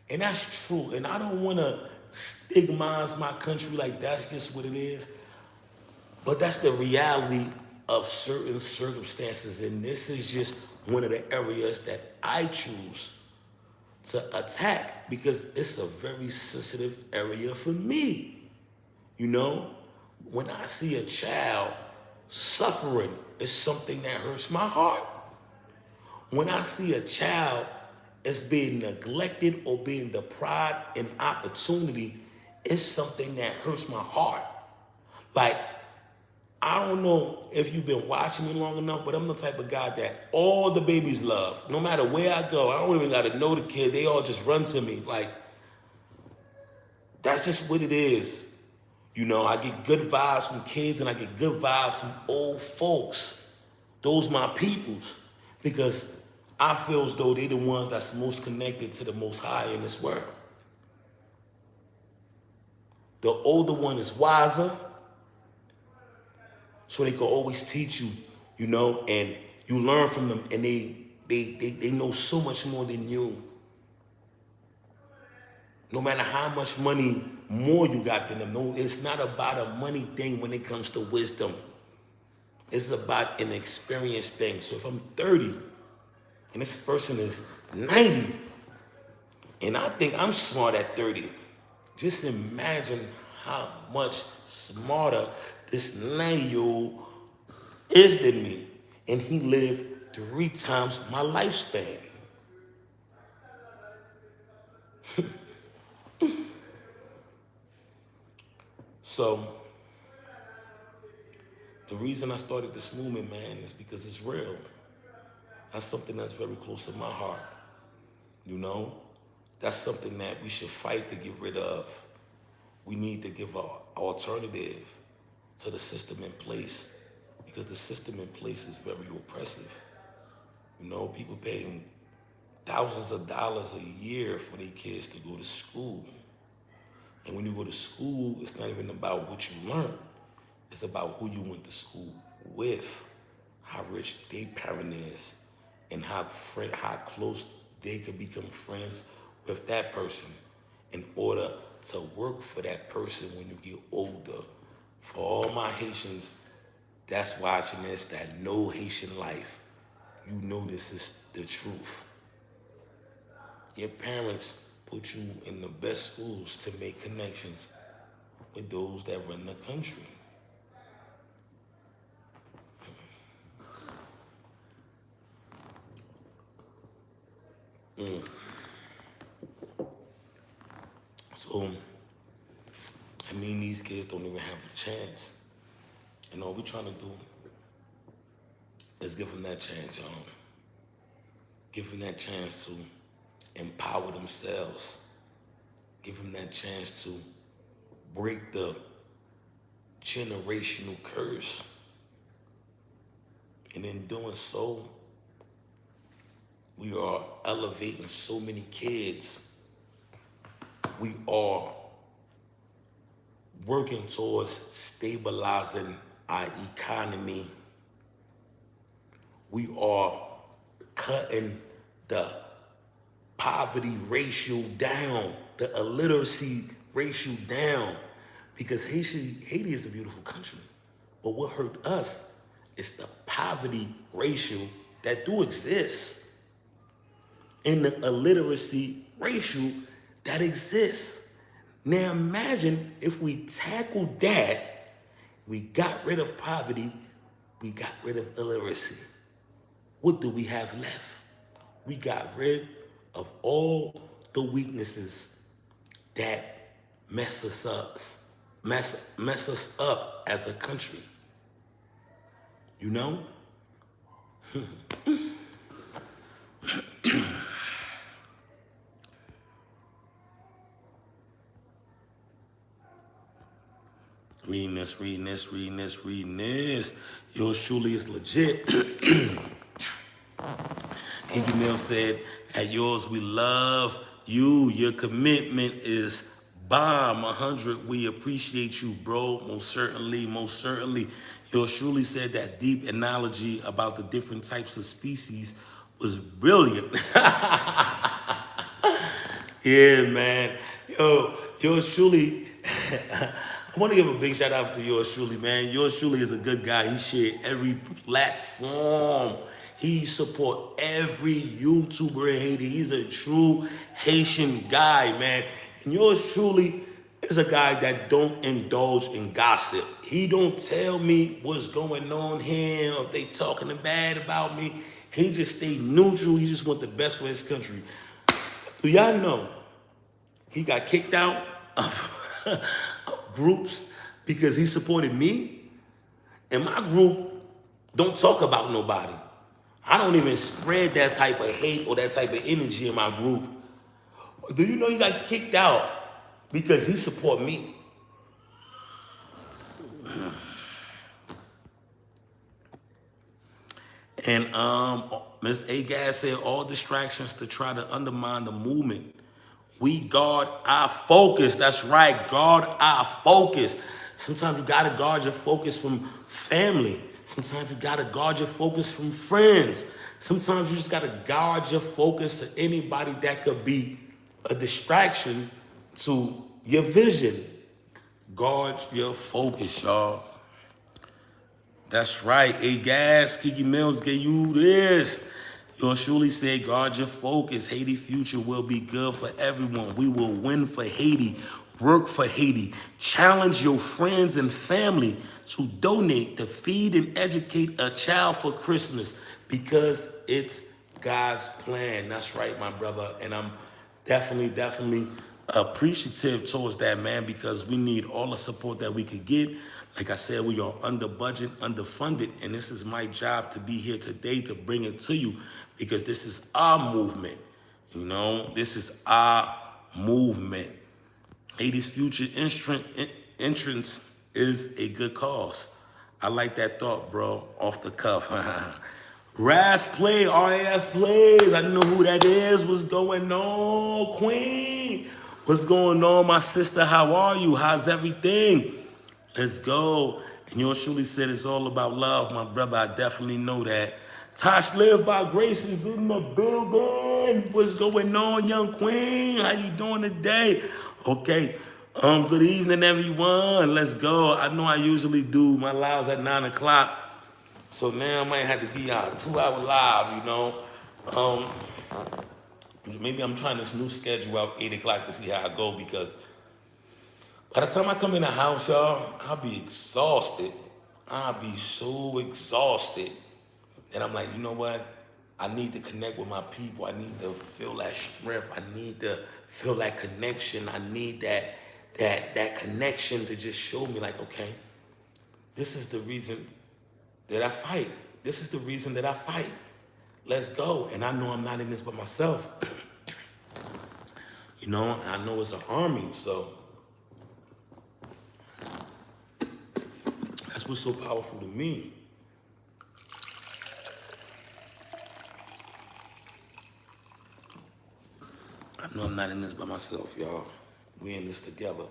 And that's true. And I don't want to stigmatize my country like that's just what it is. But that's the reality of certain circumstances. And this is just one of the areas that I choose to attack because it's a very sensitive area for me. When I see a child suffering, it's something that hurts my heart. When I see a child is being neglected or being deprived an opportunity, it's something that hurts my heart. Like, I don't know if you've been watching me long enough, but I'm the type of guy that all the babies love. No matter where I go, I don't even got to know the kid. They all just run to me. Like, that's just what it is. I get good vibes from kids and I get good vibes from old folks. Those my peoples. Because I feel as though they're the ones that's most connected to the Most High in this world. The older one is wiser, so they can always teach you, and you learn from them, and they know so much more than you. No matter how much money more you got than them, no, it's not about a money thing when it comes to wisdom. It's about an experience thing. So if I'm 30, and this person is 90, and I think I'm smart at 30. Just imagine how much smarter this 90-year-old is than me. And he lived 3 times my lifespan. So, the reason I started this movement, man, is because it's real. That's something that's very close to my heart. That's something that we should fight to get rid of. We need to give an alternative to the system in place because the system in place is very oppressive. People paying thousands of dollars a year for their kids to go to school. And when you go to school, it's not even about what you learn. It's about who you went to school with, how rich their parent is, and how close they could become friends with that person in order to work for that person when you get older. For all my Haitians that's watching this, that know Haitian life, this is the truth. Your parents put you in the best schools to make connections with those that run the country. So, these kids don't even have a chance. And all we're trying to do is give them that chance, y'all. Give them that chance to empower themselves, give them that chance to break the generational curse. And in doing so, we are elevating so many kids. We are working towards stabilizing our economy. We are cutting the poverty ratio down, the illiteracy ratio down, because Haiti is a beautiful country. But what hurt us is the poverty ratio that do exist and the illiteracy ratio that exists. Now imagine if we tackled that, we got rid of poverty, we got rid of illiteracy. What do we have left? We got rid of all the weaknesses that mess us up as a country. You know? Reading this. Yours truly is legit. Kinky Mill said, at yours we love you. Your commitment is bomb. 100. We appreciate you, bro. Most certainly. Yours truly said that deep analogy about the different types of species was brilliant. Yeah, man. Yours truly. I want to give a big shout out to yours truly, man. Yours truly is a good guy. He shared every platform. He support every YouTuber in Haiti. He's a true Haitian guy, man. And yours truly is a guy that don't indulge in gossip. He don't tell me what's going on here or if they talking bad about me. He just stay neutral. He just want the best for his country. Do y'all know he got kicked out of groups because he supported me? And my group don't talk about nobody. I don't even spread that type of hate or that type of energy in my group. Do you know he got kicked out because he support me? And Ms. Agaz said all distractions to try to undermine the movement. We guard our focus. That's right, guard our focus. Sometimes you gotta guard your focus from family. Sometimes you gotta guard your focus from friends. Sometimes you just gotta guard your focus to anybody that could be a distraction to your vision. Guard your focus, y'all. That's right. Hey, Gas, Kiki Mills gave you this. Yours truly said, guard your focus. Haiti future will be good for everyone. We will win for Haiti. Work for Haiti. Challenge your friends and family to donate to feed and educate a child for Christmas because it's God's plan. That's right, my brother. And I'm definitely appreciative towards that, man, because we need all the support that we could get. Like I said, we are under budget, underfunded, and this is my job to be here today to bring it to you because this is our movement. You know, this is our movement. Haiti's future entrance is a good cause. I like that thought, bro, off the cuff. RAF plays. I don't know who that is. What's going on, Queen? What's going on, my sister? How are you? How's everything? Let's go. And yours truly said it's all about love, my brother. I definitely know that. Tosh Live by Grace is in the building. What's going on, young queen? How you doing today? Okay. Good evening, everyone. Let's go. I know I usually do my lives at 9 o'clock. So now I might have to give y'all a 2-hour live, you know. Maybe I'm trying this new schedule out 8 o'clock to see how I go because by the time I come in the house, y'all, I'll be exhausted. I'll be so exhausted. And I'm like, you know what? I need to connect with my people. I need to feel that strength. I need to feel that connection. I need that connection to just show me like, okay, this is the reason that I fight. This is the reason that I fight. Let's go. And I know I'm not in this by myself. You know, and I know it's an army, so that's what's so powerful to me. I know I'm not in this by myself, y'all. We in this together.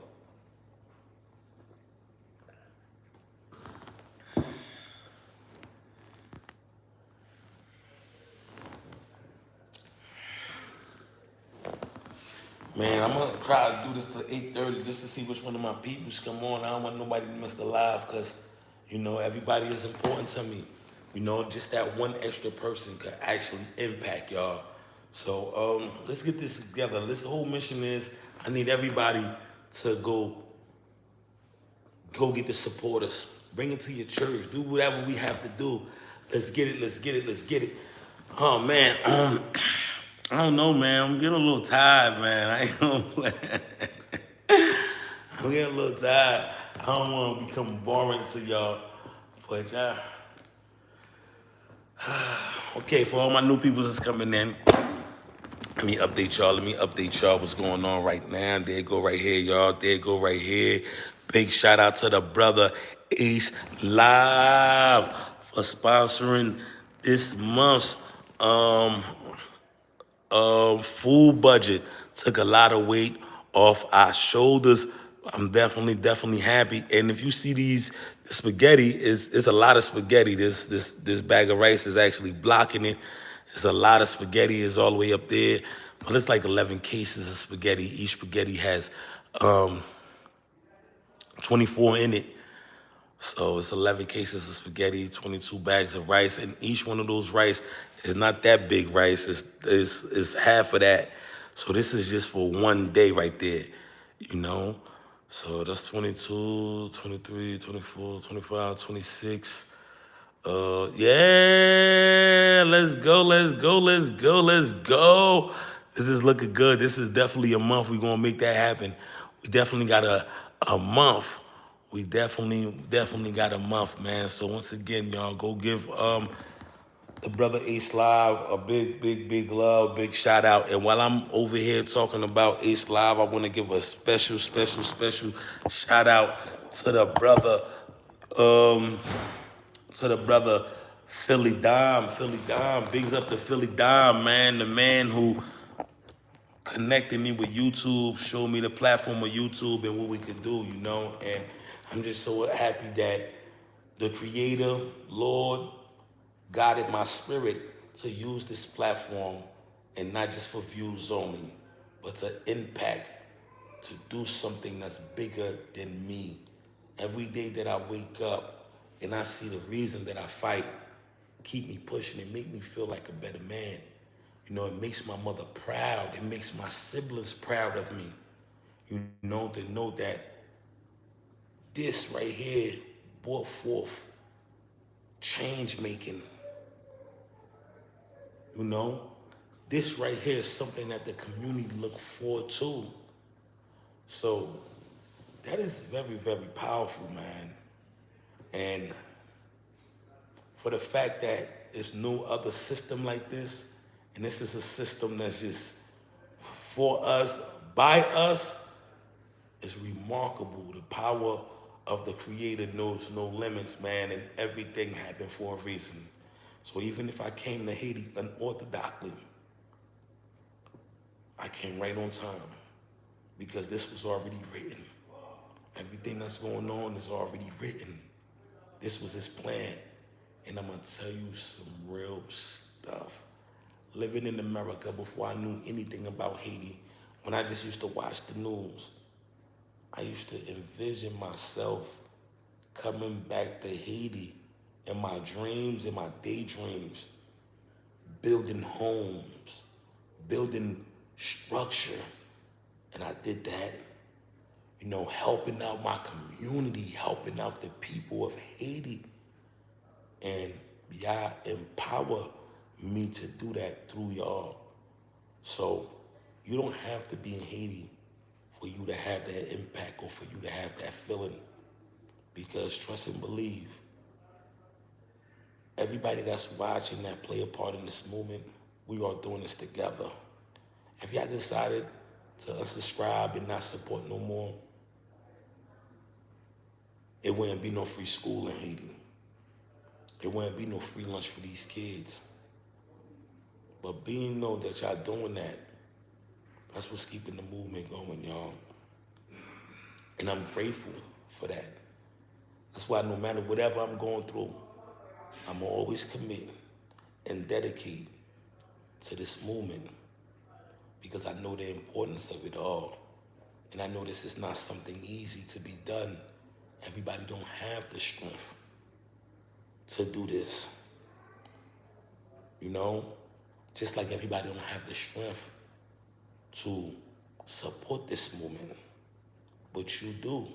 Man, I'm gonna try to do this till 8:30 just to see which one of my peoples come on. I don't want nobody to miss the live because, you know, everybody is important to me. You know, just that one extra person could actually impact y'all. So let's get this together. This whole mission is I need everybody to go get the supporters. Bring it to your church. Do whatever we have to do. Let's get it, let's get it, let's get it. Oh man, I don't know, man. I'm getting a little tired, man. I ain't gonna play. I'm getting a little tired. I don't want to become boring to y'all, but y'all. Okay, for all my new people that's coming in, let me update y'all. Let me update y'all what's going on right now. There you go right here, y'all. There you go right here. Big shout out to the brother Ace Live for sponsoring this month's um food budget. Took a lot of weight off our shoulders. I'm definitely happy. And if you see these spaghetti, it's a lot of spaghetti. This bag of rice is actually blocking it. It's a lot of spaghetti. It's all the way up there. But it's like 11 cases of spaghetti. Each spaghetti has um, 24 in it. So it's 11 cases of spaghetti, 22 bags of rice, and each one of those rice is not that big rice. It's half of that. So this is just for one day right there, you know? So that's 22, 23, 24, 25, 26. Yeah, let's go, let's go, let's go, let's go. This is looking good. This is definitely a month. We're gonna make that happen. We definitely got a month. We definitely got a month, man. So once again, y'all go give the brother Ace Live a big love, big shout out. And while I'm over here talking about Ace Live, I want to give a special shout out to the brother um to the brother Philly Dom. Philly Dom, bigs up to Philly Dom, man. The man who connected me with YouTube, showed me the platform of YouTube and what we could do, you know. And I'm just so happy that the Creator, Lord, guided my spirit to use this platform and not just for views only, but to impact, to do something that's bigger than me. Every day that I wake up and I see the reason that I fight, keep me pushing, it make me feel like a better man. You know, it makes my mother proud. It makes my siblings proud of me. You know, to know that this right here brought forth change making. You know, this right here is something that the community look forward to. So that is very powerful, man. And for the fact that there's no other system like this, and this is a system that's just for us, by us, is remarkable. The power of the Creator knows no limits, man, and everything happened for a reason. So even if I came to Haiti unorthodoxly, I came right on time because this was already written. Everything that's going on is already written. This was his plan. And I'm gonna tell you some real stuff. Living in America before I knew anything about Haiti, when I just used to watch the news, I used to envision myself coming back to Haiti in my dreams, in my daydreams, building homes, building structure. And I did that, you know, helping out my community, helping out the people of Haiti. And y'all empower me to do that through y'all. So you don't have to be in Haiti for you to have that impact or for you to have that feeling. Because trust and believe, everybody that's watching that play a part in this movement, we are doing this together. Have y'all decided to unsubscribe and not support no more, it wouldn't be no free school in Haiti. It wouldn't be no free lunch for these kids. But being know that y'all doing that, that's what's keeping the movement going, y'all. And I'm grateful for that. That's why no matter whatever I'm going through, I'm always commit and dedicate to this movement because I know the importance of it all. And I know this is not something easy to be done. Everybody don't have the strength to do this, you know? Just like everybody don't have the strength to support this movement, but you do.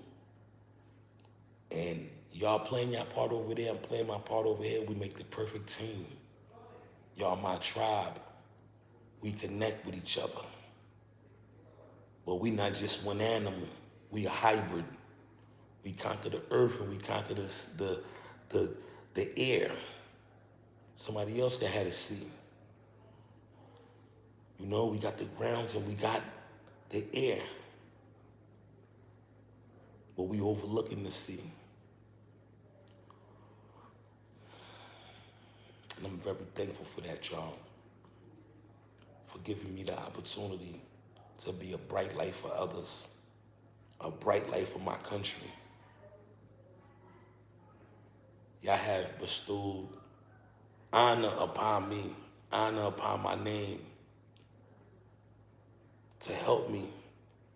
And y'all playing your part over there, I'm playing my part over here. We make the perfect team. Y'all my tribe. We connect with each other. But we not just one animal. We a hybrid. We conquer the earth and we conquer the air. Somebody else can have the sea. You know, we got the grounds and we got the air. But we overlooking the sea. And I'm very thankful for that, y'all. For giving me the opportunity to be a bright light for others. A bright light for my country. Y'all have bestowed honor upon me, honor upon my name, to help me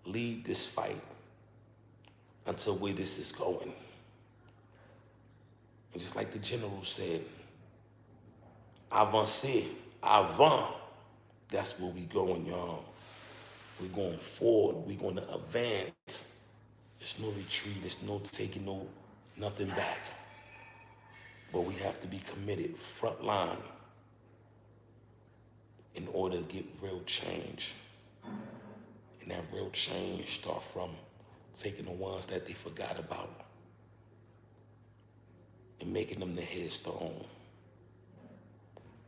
lead this fight until where this is going. And just like the general said, avancez, avant. That's where we going, y'all. We're going forward. We're going to advance. There's no retreat. There's no taking nothing back. But we have to be committed, front line, in order to get real change. And that real change start from taking the ones that they forgot about and making them the headstone.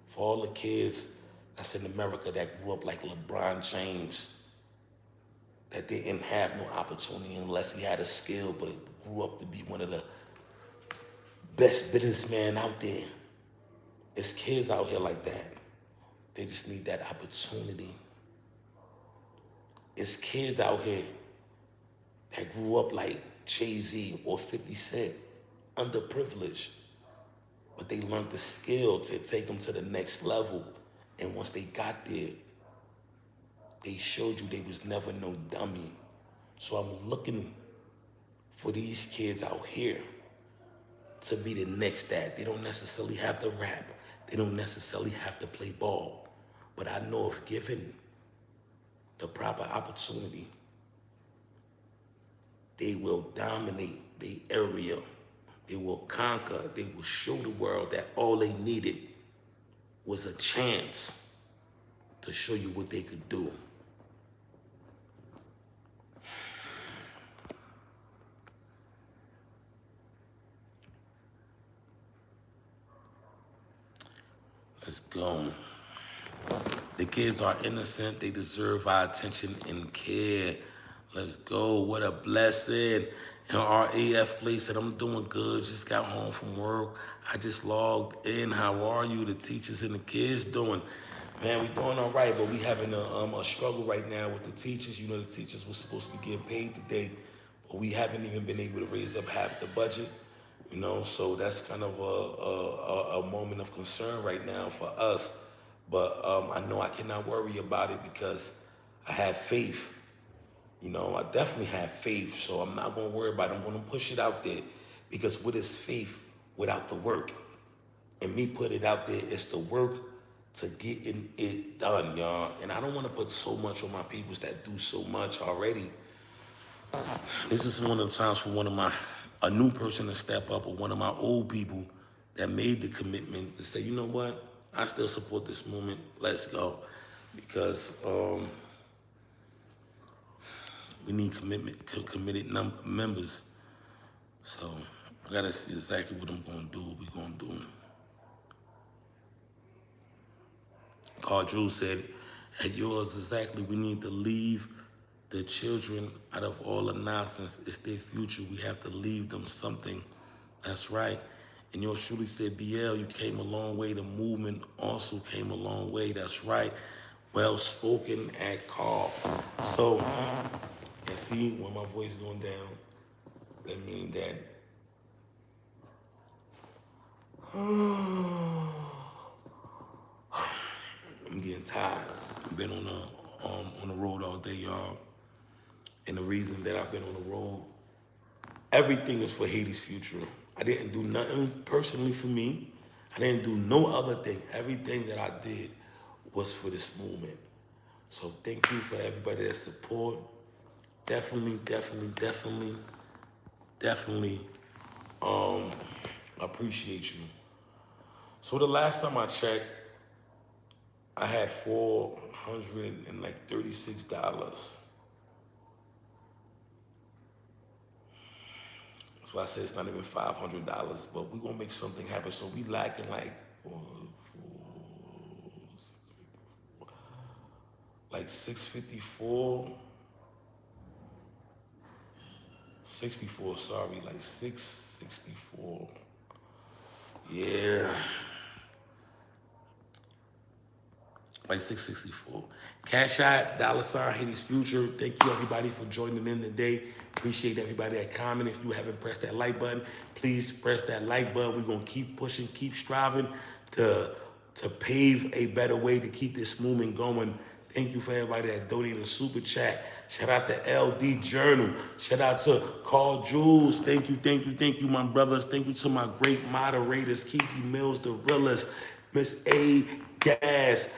For all the kids that's in America that grew up like LeBron James, that didn't have no opportunity unless he had a skill, but grew up to be one of the best businessmen out there. There's kids out here like that. They just need that opportunity. It's kids out here that grew up like Jay-Z or 50 Cent, underprivileged, but they learned the skill to take them to the next level. And once they got there, they showed you they was never no dummy. So I'm looking for these kids out here to be the next that. They don't necessarily have to rap. They don't necessarily have to play ball. But I know if given the proper opportunity, they will dominate the area. They will conquer. They will show the world that all they needed was a chance to show you what they could do. Let's go. The kids are innocent. They deserve our attention and care. Let's go. What a blessing. And our AF place said, I'm doing good. Just got home from work. I just logged in. How are you? The teachers and the kids doing? Man, we doing all right, but we having a struggle right now with the teachers. You know, the teachers were supposed to be getting paid today, but we haven't even been able to raise up half the budget. You know, so that's kind of a moment of concern right now for us. But I know I cannot worry about it because I have faith. You know, I definitely have faith, so I'm not going to worry about it. I'm going to push it out there because what is faith without the work? And me put it out there, it's the work to getting it done, y'all. And I don't want to put so much on my peoples that do so much already. This is one of the times for a new person to step up, or one of my old people that made the commitment to say, you know what, I still support this movement. Let's go. Because we need committed members. So I gotta see exactly what I'm gonna do, what we're gonna do. Carl Drew said, at yours exactly, we need to leave the children out of all the nonsense. It's their future. We have to leave them something. That's right. And yours truly said, BL, you came a long way. The movement also came a long way. That's right. Well spoken at Carl. So, and see, when my voice going down, that means that I'm getting tired. I've been on the road all day, y'all. And the reason that I've been on the road, everything is for Haiti's future. I didn't do nothing personally for me. I didn't do no other thing. Everything that I did was for this movement. So thank you for everybody that support. Definitely, definitely, definitely, definitely appreciate you. So the last time I checked, I had $436. So I said it's not even $500, but we're gonna make something happen. So we lacking like like 654, 64, sorry, like 664. Yeah, like 664. Cash App, $ Haiti's future. Thank you everybody for joining in today. Appreciate everybody that comment. If you haven't pressed that like button, please press that like button. We're gonna keep pushing, keep striving to pave a better way to keep this movement going. Thank you for everybody that donated a super chat. Shout out to LD Journal. Shout out to Carl Jules. Thank you, thank you, thank you, my brothers. Thank you to my great moderators, Kiki Mills, the realest, Miss A Gas,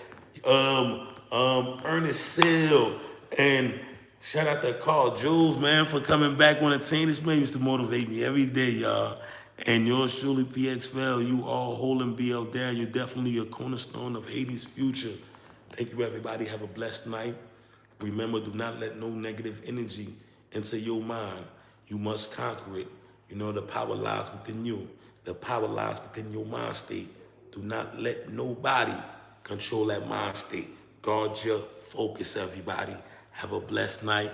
Ernest Seal, and shout out to Carl Jules, man, for coming back on the team. This man used to motivate me every day, y'all. And yours truly, PXFL, you all holding BL down. You're definitely a cornerstone of Haiti's future. Thank you, everybody. Have a blessed night. Remember, do not let no negative energy enter your mind. You must conquer it. You know, the power lies within you. The power lies within your mind state. Do not let nobody control that mind state. Guard your focus, everybody. Have a blessed night.